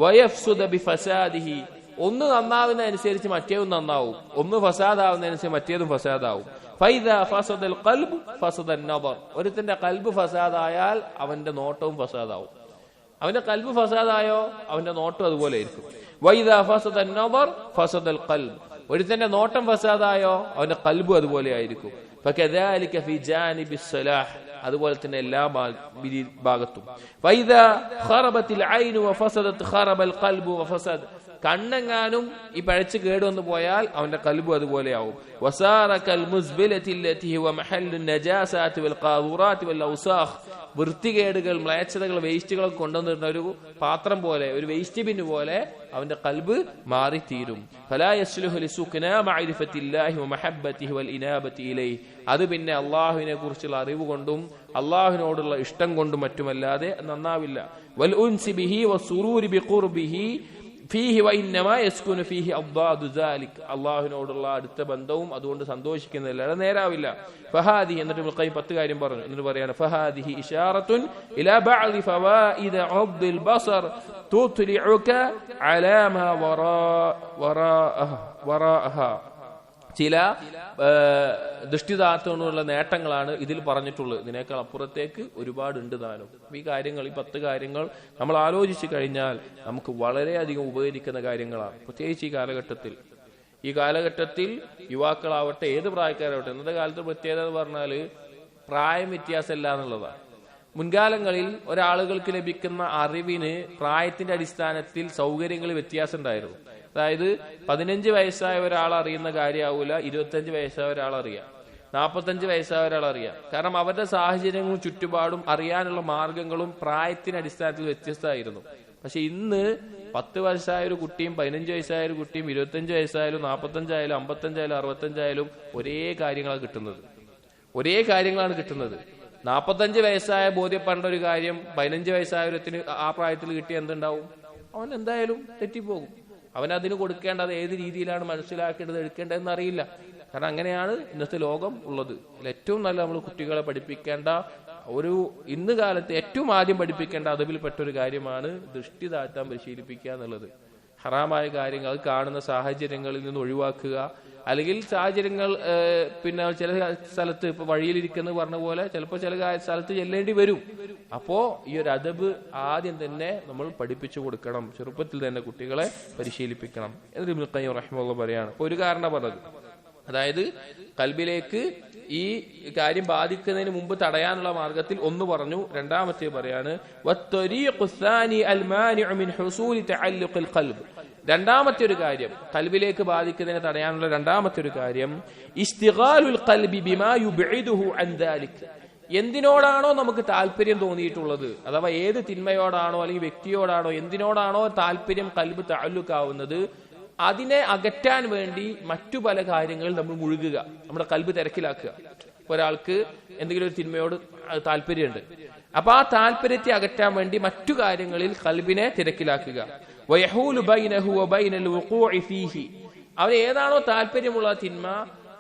വയഫ്സുദ ബിഫസാദിഹി. ഒന്ന് നന്നാവുന്നതനുസരിച്ച് മറ്റേതും നന്നാവും, ഒന്ന് ഫസാദാവുന്നതനുസരിച്ച് മറ്റേതും ഫസാദാവും. ഫൈദാ ഫസദൽ ഖൽബ് ഫസദൻ നദർ. ഒരുത്തന്റെ കൽബ് ഫസാദായാൽ അവന്റെ നോട്ടവും ഫസാദാവും. അവന്റെ കൽബ് ഫസാദായോ അവന്റെ നോട്ടം അതുപോലെ ആയിരിക്കും. വൈദാ ഫസദൻ നദർ ഫസദൽ ഖൽബ്. ഒരുത്തന്റെ നോട്ടം ഫസാദായോ അവന്റെ കൽബും അതുപോലെ ആയിരിക്കും. ഫകദാലിക ഫി ജാനിബിസ് സലാഹ്. അതുപോലെ തന്നെ എല്ലാ ഭാഗത്തും. വൈദാ ഖറബത്തിൽ ഐനു വഫസദത് ഖറബൽ ഖൽബു വഫസദ്. കണ്ണെങ്ങാനും ഈ പഴച്ച് കേടുവന്നു പോയാൽ അവന്റെ കൽബും അതുപോലെയാവും. വസാറകൽ മുസ്ബിലതി അല്ലതി ഹുവ മഹല്ലുൻ നജാസാതി വൽ ഖാദുറാതി വൽ ഔസാഖ്. വൃത്തികേടുകൾ, മ്ലേച്ഛതകൾ, വേസ്റ്റുകളൊക്കെ കൊണ്ടുവന്നിരുന്ന ഒരു പാത്രം പോലെ, ഒരു വേസ്റ്റ് ബിൻ പോലെ അവന്റെ കൽബ് മാറിത്തീരും. ഫലാ യസ്ലുഹു ലിസുഖ്നാ മഅരിഫത്തില്ലാഹി വമഹബ്ബതിഹി വൽ ഇനാബതി ഇലൈഹി. അത് പിന്നെ അല്ലാഹുവിനെ കുറിച്ചുള്ള അറിവ് കൊണ്ടും അല്ലാഹുവിനോടുള്ള ഇഷ്ടം കൊണ്ടും മറ്റുമല്ലാതെ നന്നാവില്ല. വൽ ഉൻസി ബിഹി വസ്സുറൂരി ബിഖുർബിഹി ഫീഹി വഇന്നമാ യസ്കുനു ഫീഹി അദ്ദാദു ദാലിക്. അല്ലാഹുവിനോടുള്ള അടുത്ത ബന്ധവും അതുകൊണ്ട് സന്തോഷിക്കുന്നതല്ലാതെ നേരാവില്ല. ഫഹാദി എന്നിട്ട് ഇബ്നുൽ ഖയ്യിം 10 കാര്യം പറഞ്ഞു. എന്നിട്ട് പറയാണ് ഫഹാദിഹി ഇശാറത്തുൻ ഇലാ ബഅദി ഫവായിദ അബ്ദുൽ ബസർ തുത്ലിഉക അലാ മാ വറാഅഹ. ചില ദൃഷ്ടിദാനത്തോടുള്ള നേട്ടങ്ങളാണ് ഇതിൽ പറഞ്ഞിട്ടുള്ളത്. ഇതിനേക്കാൾ അപ്പുറത്തേക്ക് ഒരുപാടുണ്ട് താനും. ഈ കാര്യങ്ങൾ, ഈ 10 കാര്യങ്ങൾ നമ്മൾ ആലോചിച്ചു കഴിഞ്ഞാൽ നമുക്ക് വളരെയധികം ഉപകരിക്കുന്ന കാര്യങ്ങളാണ്. പ്രത്യേകിച്ച് ഈ കാലഘട്ടത്തിൽ യുവാക്കളാവട്ടെ, ഏത് പ്രായക്കാരാവട്ടെ. ഇന്നത്തെ കാലത്ത് പ്രത്യേകത എന്ന് പറഞ്ഞാൽ പ്രായം വ്യത്യാസമല്ല എന്നുള്ളതാണ്. മുൻകാലങ്ങളിൽ ഒരാളുകൾക്ക് ലഭിക്കുന്ന അറിവിന് പ്രായത്തിന്റെ അടിസ്ഥാനത്തിൽ സൗകര്യങ്ങൾ വ്യത്യാസം ഉണ്ടായിരുന്നു. അതായത് 15 വയസ്സായ ഒരാൾ അറിയുന്ന കാര്യമാവൂല 25 വയസ്സായ ഒരാൾ അറിയാം, 45 വയസ്സായ ഒരാൾ അറിയാം. കാരണം അവരുടെ സാഹചര്യങ്ങളും ചുറ്റുപാടും അറിയാനുള്ള മാർഗങ്ങളും പ്രായത്തിന്റെ അടിസ്ഥാനത്തിൽ വ്യത്യസ്തമായിരുന്നു. പക്ഷെ ഇന്ന് 10 വയസ്സായ ഒരു കുട്ടിയും 15 വയസ്സായ ഒരു കുട്ടിയും 25 വയസ്സായാലും 45 ആയാലും 55 ആയാലും 65 ആയാലും ഒരേ കാര്യങ്ങളാണ് കിട്ടുന്നത്. 45 വയസ്സായ ബോധ്യപ്പെടേണ്ട ഒരു കാര്യം 15 വയസ്സായ ഒരുത്തിന് ആ പ്രായത്തിൽ കിട്ടിയ എന്തുണ്ടാവും? അവൻ എന്തായാലും തെറ്റിപ്പോകും. അവനതിന് കൊടുക്കേണ്ടത് ഏത് രീതിയിലാണ് മനസ്സിലാക്കേണ്ടത്, എടുക്കേണ്ടതെന്ന് അറിയില്ല. കാരണം അങ്ങനെയാണ് ഇന്നത്തെ ലോകം ഉള്ളത്. ഏറ്റവും നല്ല നമ്മൾ കുട്ടികളെ പഠിപ്പിക്കേണ്ട ഇന്ന് കാലത്ത് ഏറ്റവും ആദ്യം പഠിപ്പിക്കേണ്ട അതിൽപ്പെട്ട ഒരു കാര്യമാണ് ദൃഷ്ടി താഴ്ത്താൻ പരിശീലിപ്പിക്കുക എന്നുള്ളത്. ഹറാമായ കാര്യങ്ങൾ കാണുന്ന സാഹചര്യങ്ങളിൽ നിന്ന് ഒഴിവാക്കുക. അല്ലെങ്കിൽ സാഹചര്യങ്ങൾ പിന്നെ ചില സ്ഥലത്ത് ഇപ്പൊ വഴിയിലിരിക്കുന്ന പറഞ്ഞ പോലെ ചിലപ്പോൾ ചില സ്ഥലത്ത് ചെല്ലേണ്ടി വരും. അപ്പോ ഈ ഒരു അദബ് ആദ്യം തന്നെ നമ്മൾ പഠിപ്പിച്ചു കൊടുക്കണം. ചെറുപ്പത്തിൽ തന്നെ കുട്ടികളെ പരിശീലിപ്പിക്കണം എന്ന് ഇബ്നുൽ ഖയ്യിം റഹിമഹുല്ലാഹ് പറയാണ്. അപ്പൊ ഒരു കാരണം പറഞ്ഞത്, അതായത് കൽബിലേക്ക് ഈ കാര്യം ബാധിക്കുന്നതിന് മുമ്പ് തടയാനുള്ള മാർഗത്തിൽ ഒന്ന് പറഞ്ഞു. രണ്ടാമത്തെ പറയാണ് രണ്ടാമത്തെ ഒരു കാര്യം, കൽബിലേക്ക് ബാധിക്കുന്നതിനെ തടയാനുള്ള രണ്ടാമത്തെ ഒരു കാര്യം ഇസ്തിഗാലുൽ ഖൽബി ബിമാ യുബ്ഇദുഹു അൻ ദാലിക്. എന്തിനോടാണോ നമുക്ക് താല്പര്യം തോന്നിയിട്ടുള്ളത്, അഥവാ ഏത് തിന്മയോടാണോ അല്ലെങ്കിൽ വ്യക്തിയോടാണോ എന്തിനോടാണോ താല്പര്യം കൽബ് തഅല്ലുഖാവുന്നത്, അതിനെ അകറ്റാൻ വേണ്ടി മറ്റു പല കാര്യങ്ങളിൽ നമ്മൾ മുഴുകുക, നമ്മുടെ കൽബ് തിരക്കിലാക്കുക. ഒരാൾക്ക് എന്തെങ്കിലും ഒരു തിന്മയോട് താല്പര്യമുണ്ട്, അപ്പൊ ആ താല്പര്യത്തെ അകറ്റാൻ വേണ്ടി മറ്റു കാര്യങ്ങളിൽ കൽബിനെ തിരക്കിലാക്കുക. അവന് ഏതാണോ താല്പര്യമുള്ള തിന്മ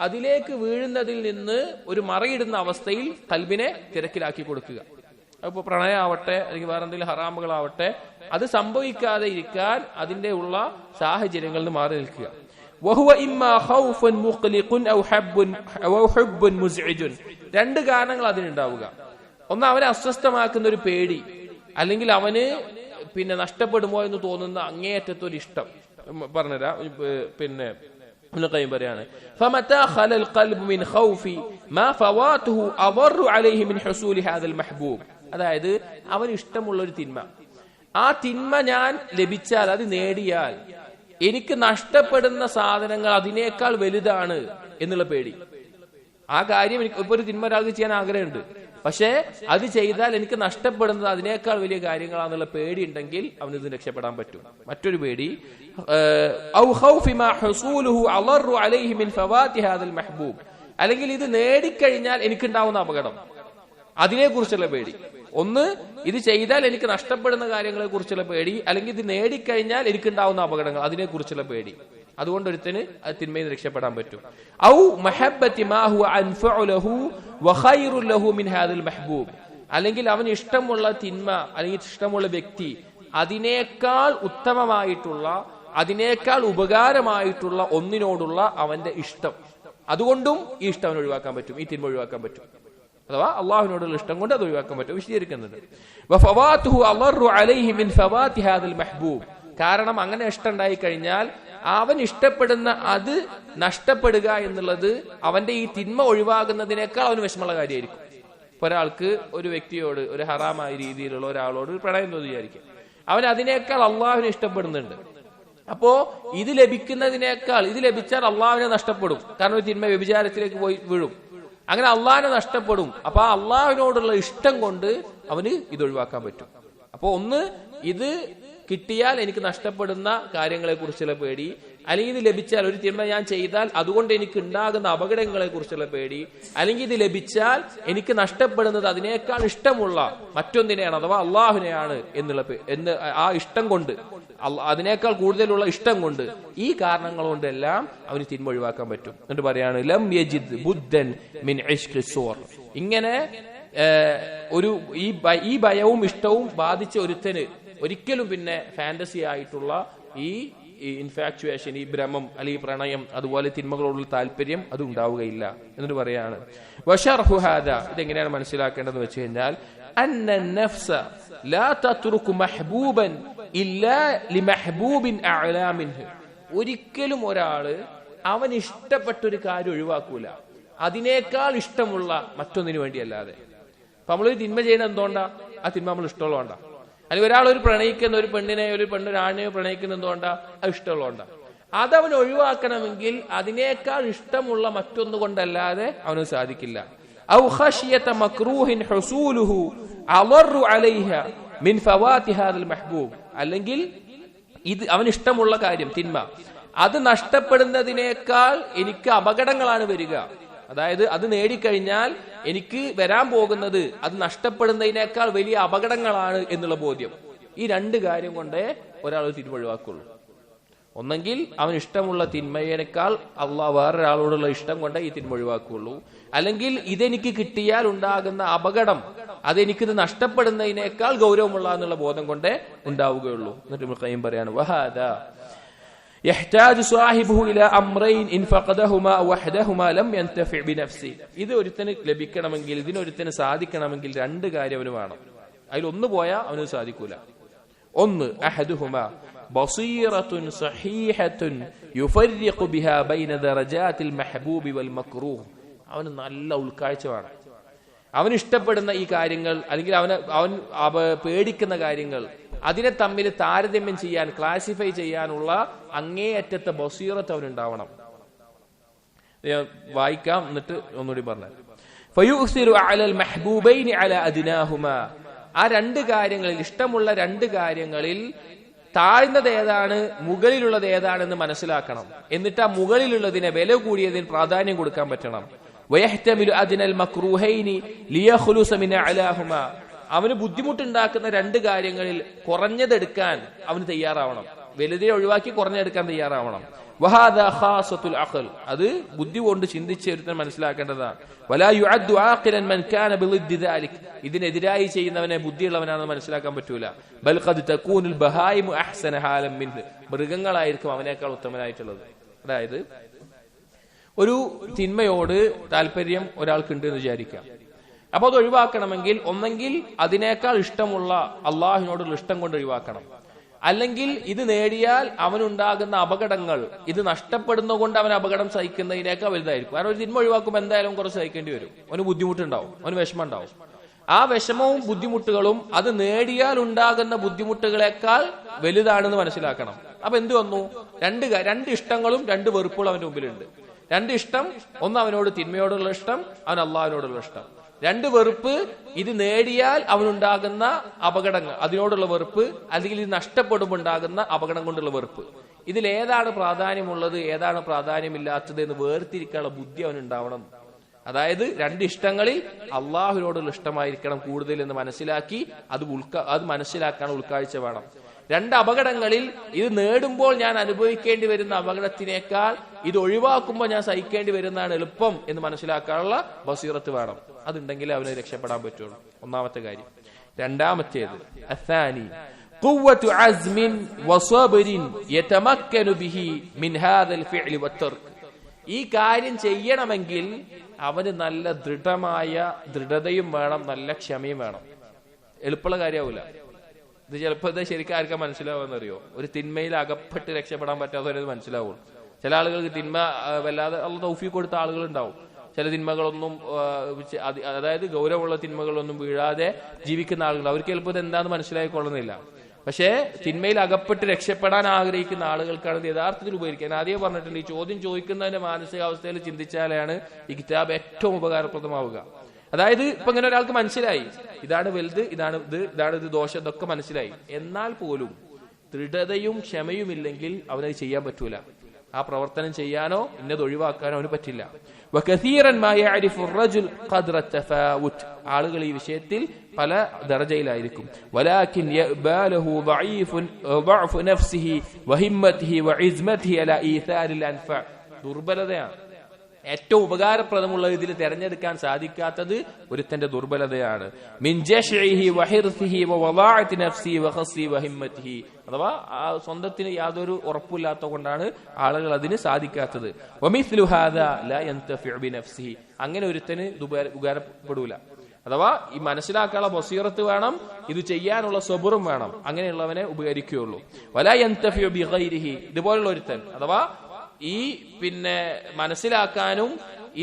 അതിലേക്ക് വീഴുന്നതിൽ നിന്ന് ഒരു മറയിടുന്ന അവസ്ഥയിൽ കൽബിനെ തിരക്കിലാക്കി കൊടുക്കുക. അപ്പൊ പ്രണയമാവട്ടെ അല്ലെങ്കിൽ വേറെ എന്തെങ്കിലും ഹറാമുകളാവട്ടെ, അത് സംഭവിക്കാതെ ഇരിക്കാൻ അതിന്റെ ഉള്ള സാഹചര്യങ്ങളിൽ നിന്ന് മാറി നിൽക്കുക. വഹുവ ഇമ്മാ ഖൗഫുൻ മുഖ്ലിഖുൻ ഔ ഹുബ്ബുൻ മുസ്ഇജുൻ. രണ്ട് കാരണങ്ങൾ അതിനുണ്ടാവുക. ഒന്ന്, അവനെ അസ്വസ്ഥമാക്കുന്ന ഒരു പേടി, അല്ലെങ്കിൽ അവന് പിന്നെ നഷ്ടപ്പെടുമോ എന്ന് തോന്നുന്ന അങ്ങേയറ്റത്തൊരു ഇഷ്ടം. പറഞ്ഞുതരാം. പിന്നെ പറയാണ് فمتى خلى القلب من خوف ما فواته أضر عليه من حصول هذا المحبوب. അതായത് അവന് ഇഷ്ടമുള്ള ഒരു തിന്മ, ആ തിന്മ ഞാൻ ലഭിച്ചാൽ, അത് നേടിയാൽ എനിക്ക് നഷ്ടപ്പെടുന്ന സാധനങ്ങൾ അതിനേക്കാൾ വലുതാണ് എന്നുള്ള പേടി. ആ കാര്യം എനിക്ക് ഇപ്പൊ ഒരു തിന്മ ഒരാൾക്ക് ചെയ്യാൻ ആഗ്രഹമുണ്ട്, പക്ഷേ അത് ചെയ്താൽ എനിക്ക് നഷ്ടപ്പെടുന്നത് അതിനേക്കാൾ വലിയ കാര്യങ്ങളാണെന്നുള്ള പേടി ഉണ്ടെങ്കിൽ അവന് ഇത് രക്ഷപ്പെടാൻ പറ്റും. മറ്റൊരു പേടി, അല്ലെങ്കിൽ ഇത് നേടിക്കഴിഞ്ഞാൽ എനിക്കുണ്ടാവുന്ന അപകടം, അതിനെക്കുറിച്ചുള്ള പേടി. ഒന്ന്, ഇത് ചെയ്താൽ എനിക്ക് നഷ്ടപ്പെടുന്ന കാര്യങ്ങളെ കുറിച്ചുള്ള പേടി, അല്ലെങ്കിൽ ഇത് നേടിക്കഴിഞ്ഞാൽ എനിക്കുണ്ടാവുന്ന അപകടങ്ങൾ, അതിനെക്കുറിച്ചുള്ള പേടി. അതുകൊണ്ട് ഒരുത്തന് തിന്മയിൽ നിന്ന് രക്ഷപ്പെടാൻ പറ്റും. ഔ മഹബ്ബത്തി മാ ഹുവ അൻഫഉ ലഹു വഖൈറു ലഹു മിൻ ഹാദിൽ മഹ്ബൂബ്. അല്ലെങ്കിൽ അവന് ഇഷ്ടമുള്ള തിന്മ അല്ലെങ്കിൽ ഇഷ്ടമുള്ള വ്യക്തി അതിനേക്കാൾ ഉത്തമമായിട്ടുള്ള, അതിനേക്കാൾ ഉപകാരമായിട്ടുള്ള ഒന്നിനോടുള്ള അവന്റെ ഇഷ്ടം, അതുകൊണ്ടും ഈ ഇഷ്ടം അവന് ഒഴിവാക്കാൻ പറ്റും, ഈ തിന്മ ഒഴിവാക്കാൻ പറ്റും. അഥവാ അള്ളാഹുവിനോടുള്ള ഇഷ്ടം കൊണ്ട് അത് ഒഴിവാക്കാൻ പറ്റും. വിശദീകരിക്കുന്നുണ്ട്. വഫവാതുഹു അളറു അലൈഹി മിൻ ഫവാതി ഹാദിൽ മഹ്ബൂബ്. കാരണം അങ്ങനെ ഇഷ്ടം ഉണ്ടായി കഴിഞ്ഞാൽ അവൻ ഇഷ്ടപ്പെടുന്ന അത് നഷ്ടപ്പെടുക എന്നുള്ളത് അവന്റെ ഈ തിന്മ ഒഴിവാകുന്നതിനേക്കാൾ അവന് വിഷമമുള്ള കാര്യമായിരിക്കും. ഇപ്പൊ ഒരാൾക്ക് ഒരു വ്യക്തിയോട്, ഒരു ഹറാമായ രീതിയിലുള്ള ഒരാളോട് ഒരു പ്രണയം തോന്നി വിചാരിക്കും, അവൻ അതിനേക്കാൾ അള്ളാഹുവിനെ ഇഷ്ടപ്പെടുന്നുണ്ട്. അപ്പോ ഇത് ലഭിക്കുന്നതിനേക്കാൾ, ഇത് ലഭിച്ചാൽ അള്ളാഹുവിനെ നഷ്ടപ്പെടും, കാരണം ഒരു തിന്മ വ്യഭിചാരത്തിലേക്ക് പോയി വീഴും, അങ്ങനെ അള്ളാഹിനെ നഷ്ടപ്പെടും. അപ്പൊ ആ അള്ളാഹുവിനോടുള്ള ഇഷ്ടം കൊണ്ട് അവന് ഇത് ഒഴിവാക്കാൻ പറ്റും. അപ്പൊ ഒന്ന്, ഇത് കിട്ടിയാൽ എനിക്ക് നഷ്ടപ്പെടുന്ന കാര്യങ്ങളെ കുറിച്ചുള്ള പേടി, അല്ലെങ്കിൽ ഇത് ലഭിച്ചാൽ, ഒരു തിന്മ ഞാൻ ചെയ്താൽ അതുകൊണ്ട് എനിക്ക് ഉണ്ടാകുന്ന അപകടങ്ങളെ കുറിച്ചുള്ള പേടി, അല്ലെങ്കിൽ ഇത് ലഭിച്ചാൽ എനിക്ക് നഷ്ടപ്പെടുന്നത് അതിനേക്കാൾ ഇഷ്ടമുള്ള മറ്റൊന്നിനെയാണ്, അഥവാ അള്ളാഹുവിനെയാണ് എന്ന് ആ ഇഷ്ടം കൊണ്ട്, അതിനേക്കാൾ കൂടുതലുള്ള ഇഷ്ടം കൊണ്ട്, ഈ കാരണങ്ങൾ കൊണ്ടെല്ലാം അവന് തിന്മ ഒഴിവാക്കാൻ പറ്റും. എന്നിട്ട് പറയാണ് ലം യജിദ് ബുദ്ദൻ മിൻ ഇശ്ഖി സൂർ. ഇങ്ങനെ ഈ ഭയവും ഇഷ്ടവും ബാധിച്ച ഒരുത്തന് ഒരിക്കലും പിന്നെ ഫാന്റസി ആയിട്ടുള്ള ഈ ഇൻഫാക്ച്വേഷൻ, ഈ ഭ്രമം അല്ലെങ്കിൽ പ്രണയം, അതുപോലെ തിന്മകളോടുള്ള താല്പര്യം അത് ഉണ്ടാവുകയില്ല. എന്നിട്ട് പറയാണ് വശർഹു ഹാദാ. ഇതെങ്ങനെയാണ് മനസ്സിലാക്കേണ്ടതെന്ന് വെച്ച് കഴിഞ്ഞാൽ അന്ന നഫ്സ ലാ തത്റുകു മഹ്ബൂബൻ ഇല്ലാ ലിമഹ്ബൂബിൻ അഅലാ മിൻഹു. ഒരിക്കലും ഒരാള് അവൻ ഇഷ്ടപ്പെട്ട ഒരു കാര്യം ഒഴിവാക്കൂല അതിനേക്കാൾ ഇഷ്ടമുള്ള മറ്റൊന്നിനു വേണ്ടിയല്ലാതെ. അപ്പൊ നമ്മളൊരു തിന്മ ചെയ്യുന്നത് എന്തുകൊണ്ടാ? ആ തിന്മ നമ്മൾ ഇഷ്ടമുള്ളതുകൊണ്ടാ. അല്ലെങ്കിൽ ഒരാൾ ഒരു പ്രണയിക്കുന്ന ഒരു പെണ്ണിനെ, ഒരു പെണ്ണൊരാണിനെയോ പ്രണയിക്കുന്ന എന്തുകൊണ്ടാ? അത് ഇഷ്ടമുള്ളതുകൊണ്ടാ. അതവൻ ഒഴിവാക്കണമെങ്കിൽ അതിനേക്കാൾ ഇഷ്ടമുള്ള മറ്റൊന്നു കൊണ്ടല്ലാതെ അവന് സാധിക്കില്ല. ഔ ഖശിയത മക്റൂഹിൻ ഹുസൂലുഹു അളറു അലൈഹ മിൻ ഫവാതി ഹാദിൽ മഹ്ബൂബ്. അല്ലെങ്കിൽ ഇത് അവൻ ഇഷ്ടമുള്ള കാര്യം, തിന്മ, അത് നഷ്ടപ്പെടുന്നതിനേക്കാൾ എനിക്ക് അപകടങ്ങളാണ് വരിക. അതായത് അത് നേടിക്കഴിഞ്ഞാൽ എനിക്ക് വരാൻ പോകുന്നത് അത് നഷ്ടപ്പെടുന്നതിനേക്കാൾ വലിയ അപകടങ്ങളാണ് എന്നുള്ള ബോധ്യം. ഈ രണ്ട് കാര്യം കൊണ്ടേ ഒരാൾ തിന്മ ഒഴിവാക്കുള്ളൂ. ഒന്നെങ്കിൽ അവൻ ഇഷ്ടമുള്ള തിന്മയേക്കാൾ വേറൊരാളോടുള്ള ഇഷ്ടം കൊണ്ടേ ഈ തിന്മ ഒഴിവാക്കുള്ളൂ, അല്ലെങ്കിൽ ഇതെനിക്ക് കിട്ടിയാൽ ഉണ്ടാകുന്ന അപകടം അതെനിക്കിത് നഷ്ടപ്പെടുന്നതിനേക്കാൾ ഗൗരവമുള്ള എന്നുള്ള ബോധം കൊണ്ടേ ഉണ്ടാവുകയുള്ളൂ. എന്നിട്ട് ഇബ്നു ഖയ്യിം പറയാണ് വഹാദാ യഹ്താജു സാഹിബുഹു ഇലാ അംറൈൻ ഇൻ ഫഖദഹുമാ വഹദഹുമാ ലം യൻതഫി ബിനഫ്സി. ഇത് ഒരുത്തന് ലഭിക്കണമെങ്കിൽ, ഇതിനൊരുത്തന് സാധിക്കണമെങ്കിൽ രണ്ട് കാര്യം അവന് വേണം. അതിലൊന്ന് പോയാൽ അവന് സാധിക്കൂല. ഒന്ന്, അഹദുഹുമാ ബസീറത്തുൻ സഹീഹത്തുൻ യുഫർരിഖു ബിഹാ ബൈന ദറജാതിൽ മഹ്ബൂബി വൽ മക്റൂഹ്. അവന് നല്ല ഉൾക്കാഴ്ച വേണം. അവന് ഇഷ്ടപ്പെടുന്ന ഈ കാര്യങ്ങൾ, അല്ലെങ്കിൽ അവൻ പേടിക്കുന്ന കാര്യങ്ങൾ, അതിനെ തമ്മിൽ താരതമ്യം ചെയ്യാൻ, ക്ലാസിഫൈ ചെയ്യാനുള്ള അങ്ങേയറ്റത്തെ ബസീറത്ത് അവനുണ്ടാവണം. വായിക്കാം, എന്നിട്ട് ഒന്നുകൂടി പറഞ്ഞാൽ ഫയുസിറു അലൽ മഹ്ബൂബൈനി അലാ അദ്നാഹുമാ. ആ രണ്ട് കാര്യങ്ങളിൽ, ഇഷ്ടമുള്ള രണ്ട് കാര്യങ്ങളിൽ താഴ്ന്നത് ഏതാണ്, മുകളിലുള്ളത് ഏതാണെന്ന് മനസ്സിലാക്കണം. എന്നിട്ട് ആ മുകളിലുള്ളതിനെ, വില കൂടിയതിന് പ്രാധാന്യം കൊടുക്കാൻ പറ്റണം. വയഹ്തമിലു അദ്നൽ മക്റൂഹൈനി ലിയഖ്ലുസ മിൻ അലാഹുമാ. അവന് ബുദ്ധിമുട്ടുണ്ടാക്കുന്ന രണ്ട് കാര്യങ്ങളിൽ കുറഞ്ഞതെടുക്കാൻ അവന് തയ്യാറാവണം. വലുതിനെ ഒഴിവാക്കി കുറഞ്ഞെടുക്കാൻ തയ്യാറാവണം. വഹാദാ ഖാസത്തുൽ അഖൽ. അത് ബുദ്ധി കൊണ്ട് ചിന്തിച്ച് ഒരുത്തൻ മനസ്സിലാക്കേണ്ടതാണ്. വലാ യുഅദ്ദു ആഖിലൻ മൻ കാന ബിളിദ്ദി ദാലിക്. ഇതിനെതിരായി ചെയ്യുന്നവനെ ബുദ്ധിയുള്ളവനാണെന്ന് മനസ്സിലാക്കാൻ പറ്റൂല. ബൽ ഖദ് തകൂനുൽ ബഹായിമു അഹ്സന ഹാലൻ മിൻഹു. മൃഗങ്ങളായിരിക്കും അവനേക്കാൾ ഉത്തമനായിട്ടുള്ളത്. അതായത് ഒരു തിന്മയോട് താല്പര്യം ഒരാൾക്കുണ്ട് എന്ന് വിചാരിക്കാം. അപ്പൊ അത് ഒഴിവാക്കണമെങ്കിൽ ഒന്നെങ്കിൽ അതിനേക്കാൾ ഇഷ്ടമുള്ള അള്ളാഹുവിനോടുള്ള ഇഷ്ടം കൊണ്ട് ഒഴിവാക്കണം, അല്ലെങ്കിൽ ഇത് നേടിയാൽ അവനുണ്ടാകുന്ന അപകടങ്ങൾ ഇത് നഷ്ടപ്പെടുന്ന കൊണ്ട് അവൻ അപകടം സഹിക്കുന്നതിനേക്കാൾ വലുതായിരിക്കും. കാരണം ഒരു തിന്മ ഒഴിവാക്കുമ്പോൾ എന്തായാലും കുറച്ച് സഹിക്കേണ്ടി വരും, അവന് ബുദ്ധിമുട്ടുണ്ടാവും, അവന് വിഷമം ഉണ്ടാവും. ആ വിഷമവും ബുദ്ധിമുട്ടുകളും അത് നേടിയാൽ ഉണ്ടാകുന്ന ബുദ്ധിമുട്ടുകളെക്കാൾ വലുതാണെന്ന് മനസ്സിലാക്കണം. അപ്പൊ എന്ത് വന്നു? രണ്ട് ഇഷ്ടങ്ങളും രണ്ട് വെറുപ്പുകളും അവന്റെ മുമ്പിലുണ്ട്. രണ്ട് ഇഷ്ടം, ഒന്ന് അവനോട് തിന്മയോടുള്ള ഇഷ്ടം, അവൻ അള്ളാഹുവിനോടുള്ള ഇഷ്ടം. രണ്ട് വെറുപ്പ്, ഇത് നേടിയാൽ അവനുണ്ടാകുന്ന അപകടങ്ങൾ അതിനോടുള്ള വെറുപ്പ്, അല്ലെങ്കിൽ ഇത് നഷ്ടപ്പെടുമ്പോൾ ഉണ്ടാകുന്ന അപകടം കൊണ്ടുള്ള വെറുപ്പ്. ഇതിലേതാണ് പ്രാധാന്യമുള്ളത് ഏതാണ് പ്രാധാന്യമില്ലാത്തത് എന്ന് വേർതിരിക്കാനുള്ള ബുദ്ധി അവനുണ്ടാവണം. അതായത് രണ്ട് ഇഷ്ടങ്ങളിൽ അള്ളാഹുവിനോടുള്ള ഇഷ്ടമായിരിക്കണം കൂടുതൽ എന്ന് മനസ്സിലാക്കി അത് മനസ്സിലാക്കാൻ ഉൾക്കാഴ്ച വേണം. രണ്ട് അപകടങ്ങളിൽ ഇത് നേടുമ്പോൾ ഞാൻ അനുഭവിക്കേണ്ടി വരുന്ന അപകടത്തിനേക്കാൾ ഇത് ഒഴിവാക്കുമ്പോൾ ഞാൻ സഹിക്കേണ്ടി വരുന്നതാണ് എളുപ്പം എന്ന് മനസ്സിലാക്കാനുള്ള ബസീറത്ത് വേണം. അതുണ്ടെങ്കിൽ അവന് രക്ഷപ്പെടാൻ പറ്റുള്ളൂ. ഒന്നാമത്തെ കാര്യം. രണ്ടാമത്തേത് അസാനി ഖുവ്വത്തു അസ്മിൻ വസബ്രിൻ യതമക്കനു ബിഹി മിൻ ഹാദൽ ഫിഅലി വത്തർക്ക്. ഈ കാര്യം ചെയ്യണമെങ്കിൽ അവന് നല്ല ദൃഢതയും വേണം, നല്ല ക്ഷമയും വേണം. എളുപ്പമുള്ള കാര്യമാവില്ല ഇത്. ചിലപ്പോൾ ഇത് ശരിക്കും ആർക്കാ മനസ്സിലാവുമെന്നറിയോ? ഒരു തിന്മയിൽ അകപ്പെട്ട് രക്ഷപ്പെടാൻ പറ്റാത്തവരത് മനസ്സിലാവുള്ളൂ. ചില ആളുകൾക്ക് തിന്മ വല്ലാതെ തൗഫീഖ് കൊടുത്ത ആളുകളുണ്ടാവും. ചില തിന്മകളൊന്നും, അതായത് ഗൗരവമുള്ള തിന്മകളൊന്നും വീഴാതെ ജീവിക്കുന്ന ആളുകൾ, അവർക്ക് ചിലപ്പോൾ ഇത് എന്താണെന്ന് മനസ്സിലായിക്കൊള്ളുന്നില്ല. പക്ഷേ തിന്മയിൽ അകപ്പെട്ട് രക്ഷപ്പെടാൻ ആഗ്രഹിക്കുന്ന ആളുകൾക്കാണ് ഇത് യഥാർത്ഥത്തിൽ ഉപകരിക്കാൻ. ആദ്യം പറഞ്ഞിട്ടുണ്ട്, ഈ ചോദ്യം ചോദിക്കുന്നതിന്റെ മാനസികാവസ്ഥയിൽ ചിന്തിച്ചാലാണ് ഈ കിതാബ് ഏറ്റവും ഉപകാരപ്രദമാവുക. അതായത് ഇപ്പൊ ഇങ്ങനെ ഒരാൾക്ക് മനസ്സിലായി ഇതാണ് വലുത്, ഇതാണ് ഇത് ദോഷം, ഇതൊക്കെ മനസ്സിലായി. എന്നാൽ പോലും ദൃഢതയും ക്ഷമയും ഇല്ലെങ്കിൽ അവനത് ചെയ്യാൻ പറ്റൂല. ആ പ്രവർത്തനം ചെയ്യാനോ ഇന്നത് ഒഴിവാക്കാനോ അവന് പറ്റില്ല. ആളുകൾ ഈ വിഷയത്തിൽ പല ദർജയിലായിരിക്കും. ദുർബലതയാണ് ഏറ്റവും ഉപകാരപ്രദമുള്ള ഇതിൽ തെരഞ്ഞെടുക്കാൻ സാധിക്കാത്തത് ഒരുത്തന്റെ ദുർബലതയാണ്. അഥവാ സ്വന്തത്തിന് യാതൊരു ഉറപ്പില്ലാത്ത കൊണ്ടാണ് ആളുകൾ അതിന് സാധിക്കാത്തത്. അങ്ങനെ ഒരുത്തന് ഉപകാരപ്പെടൂല. അഥവാ ഈ മനസ്സിലാക്കാനുള്ള ബസീറത്ത് വേണം, ഇത് ചെയ്യാനുള്ള സബറും വേണം. അങ്ങനെയുള്ളവനെ ഉപകരിക്കുകയുള്ളൂ. വലാ യന്തഫിഉ ബിഗൈരിഹി, ഇതുപോലുള്ള ഒരുത്തൻ അഥവാ ഈ മനസ്സിലാക്കാനും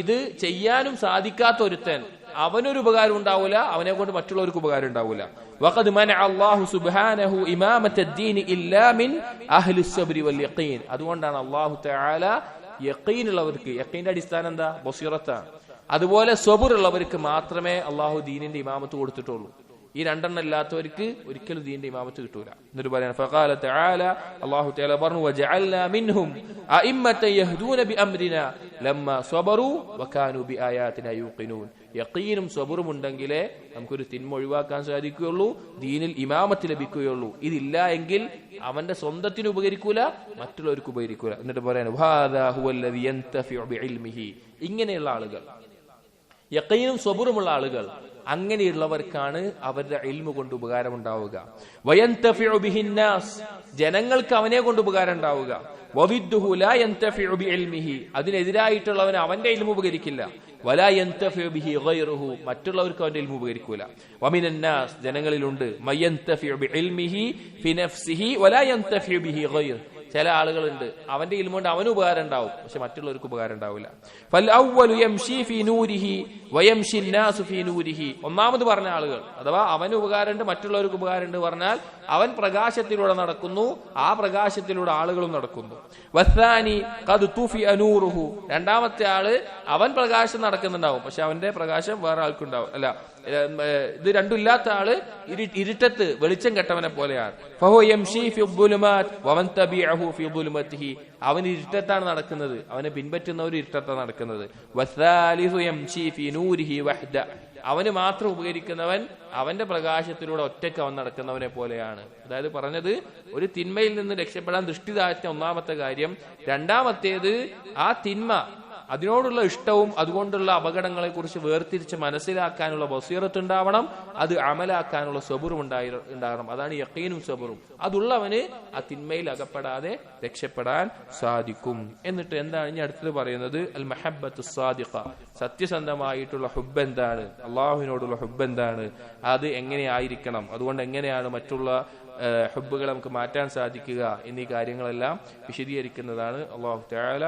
ഇത് ചെയ്യാനും സാധിക്കാത്ത ഒരുത്തൻ, അവനൊരു ഉപകാരം ഉണ്ടാവില്ല, അവനെ കൊണ്ട് മറ്റുള്ളവർക്ക് ഉപകാരം ഉണ്ടാവില്ല. വഖദ് മനഅ അല്ലാഹു സുബ്ഹാനഹു ഇമാമത്തദ്ദീൻ ഇല്ലാ മിൻ അഹ്ലിസ് സബ്രി വൽ യഖീൻ. അതുകൊണ്ടാണ് അല്ലാഹു തആല യഖീനുള്ളവർക്ക്, യഖീന്റെ അടിസ്ഥാനം എന്താ? ബസീറത്താണ്. അതുപോലെ സബർ ഉള്ളവർക്ക് മാത്രമേ അല്ലാഹു ദീനിന്റെ ഇമാമത്ത് കൊടുത്തിട്ടുള്ളൂ. ഈ രണ്ടെണ്ണം ഇല്ലാത്തവർക്ക് ഒരിക്കലും ദീന്റെ ഇമാമത്ത് കിട്ടൂല. എന്നിട്ട് പറയാൻ ഫഖാല തആല, അല്ലാഹു തആല പറഞ്ഞു, വജഅൽനാ മിൻഹും അഇമ്മത്തൻ യഹ്ദൂന ബിഅംരിനാ ലമ്മാ സബറു വകാനൂ ബിആയാതിനാ യൂഖിനൂൻ. യഖീനും സബറും ഉണ്ടെങ്കിലേ നമുക്കൊരു തിന്മ ഒഴിവാക്കാൻ സാധിക്കുകയുള്ളൂ, ദീനിൽ ഇമാമത്ത് ലഭിക്കുകയുള്ളൂ. ഇതില്ല എങ്കിൽ അവന്റെ സ്വന്തത്തിന് ഉപകരിക്കൂല, മറ്റുള്ളവർക്ക് ഉപകരിക്കൂല. എന്നിട്ട് പറയാൻ വഹാദാ ഹുവല്ലദി യന്തഫിഉ ബിഇൽമിഹി. ഇങ്ങനെയുള്ള ആളുകൾ, യഖീനും സബറുമുള്ള ആളുകൾ, അങ്ങനെയുള്ളവർക്കാണ് അവരുടെ ഇൽമു കൊണ്ട് ഉപകാരം ഉണ്ടാവുക. വയന്തഫിഉ ബിഹിന്നാസ്, ജനങ്ങൾക്ക് അവനെ കൊണ്ട് ഉപകാരം ഉണ്ടാവുക. വവിദ്ദുഹു ലാ യന്തഫിഉ ബിഇൽമിഹി, അതിനെതിരായിട്ടുള്ളവൻ അവന്റെ ഇൽമു ഉപകരിക്കില്ല. വലാ യന്തഫിഉ ബിഹി ഗൈറുഹു, മറ്റുള്ളവർക്ക് അവന്റെ ഇൽമു ഉപകരിക്കൂല. വമിനന്നാസ്, ജനങ്ങളിലുണ്ട്, മയന്തഫിഉ ബിഇൽമിഹി ഫി നഫ്സിഹി വലാ യന്തഫിഉ ബിഹി ഗൈർ. ചില ആളുകളുണ്ട്, അവന്റെ ഇൽമു കൊണ്ട് അവന് ഉപകാരം ഉണ്ടാവും, പക്ഷെ മറ്റുള്ളവർക്ക് ഉപകാരം ഉണ്ടാവില്ല. ഫൽ അവ്വലു യംശി ഫീ നൂരിഹി വയംശി നാസു ഫീ നൂരിഹി. ഒന്നാമത് പറഞ്ഞ ആളുകൾ, അഥവാ അവന് ഉപകാരമുണ്ട് മറ്റുള്ളവർക്ക് ഉപകാരമുണ്ട് പറഞ്ഞാൽ അവൻ പ്രകാശത്തിലൂടെ നടക്കുന്നു, ആ പ്രകാശത്തിലൂടെ ആളുകളും നടക്കുന്നു. വസ്സാനി ഖദ് തുഫിഅ നൂറുഹു, രണ്ടാമത്തെ ആള് അവൻ പ്രകാശം നടക്കുന്നുണ്ടാവും, പക്ഷെ അവന്റെ പ്രകാശം വേറെ ആൾക്കുണ്ടാവും. അല്ല, ഇത് രണ്ടും ഇല്ലാത്ത ആള് ഇരുട്ടത്ത് വെളിച്ചം കെട്ടവനെ പോലെയാണ്. ഫഹു യംശി ഫി ദുലുമാത് വമൻ തബിഅഹു ഫി ദുലുമതിഹി, അവൻ ഇരുട്ടത്താണ് നടക്കുന്നത്, അവനെ പിൻപറ്റുന്നവർ ഇരുട്ടത്താണ് നടക്കുന്നത്. വസ്സാലിസു യംശി ഫി നൂരിഹി വഹ്ദ, അവന് മാത്രം ഉപകരിക്കുന്നവൻ അവന്റെ പ്രകാശത്തിലൂടെ ഒറ്റയ്ക്ക് അവൻ നടക്കുന്നവനെ പോലെയാണ്. അതായത് പറഞ്ഞത്, ഒരു തിന്മയിൽ നിന്ന് രക്ഷപ്പെടാൻ ദൃഷ്ടി താഴ്ത്തിയ ഒന്നാമത്തെ കാര്യം. രണ്ടാമത്തേത്, ആ തിന്മ അതിനോടുള്ള ഇഷ്ടവും അതുകൊണ്ടുള്ള അപകടങ്ങളെ കുറിച്ച് വേർതിരിച്ച് മനസ്സിലാക്കാനുള്ള ബസീറത്ത് ഉണ്ടാവണം. അത് അമലാക്കാനുള്ള സബറും ഉണ്ടാകണം. അതാണ് യഖീനും സബറും. അതുള്ളവന് ആ തിന്മയിൽ അകപ്പെടാതെ രക്ഷപ്പെടാൻ സാധിക്കും. എന്നിട്ട് എന്താണ് ഇനി അടുത്തത് പറയുന്നത്? അൽ മഹബ്ബത്തു സാദിഖ, സത്യസന്ധമായിട്ടുള്ള ഹുബ്ബ് എന്താണ്, അള്ളാഹുവിനോടുള്ള ഹുബ്ബ് എന്താണ്, അത് എങ്ങനെയായിരിക്കണം, അതുകൊണ്ട് എങ്ങനെയാണ് മറ്റുള്ള ഹുബ്ബുകൾ നമുക്ക് മാറ്റാൻ സാധിക്കുക എന്നീ കാര്യങ്ങളെല്ലാം വിശദീകരിക്കുന്നതാണ്. അല്ലാഹു തആല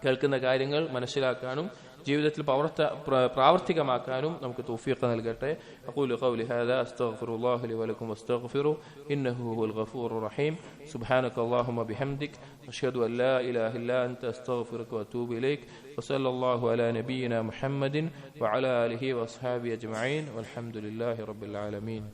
കേൾക്കുന്ന കാര്യങ്ങൾ മനസ്സിലാക്കാനും ജീവിതത്തിൽ പ്രാവർത്തികമാക്കാനും നമുക്ക് തൗഫീഖ് നൽകട്ടെ. അഖൂലു ഖൗലി ഹാദാ അസ്തഗ്ഫിറുല്ലാഹ ലി വലക്കും വസ്തഗ്ഫിറു ഇന്നഹു ഹുവൽ ഗഫൂറുർ റഹീം. സുബ്ഹാനകല്ലാഹുമ്മ ബിഹംദിക് അഷ്ഹദു അൻ ലാ ഇലാഹ ഇല്ലാ അൻത അസ്തഗ്ഫിറുക വഅതൂബു ഇലൈക്. വസല്ലല്ലാഹു അലാ നബിയിനാ മുഹമ്മദിൻ വഅലാ ആലിഹി വഅസ്ഹാബിഹി അജ്മഈൻ വൽഹംദുലില്ലാഹി റബ്ബിൽ ആലമീൻ.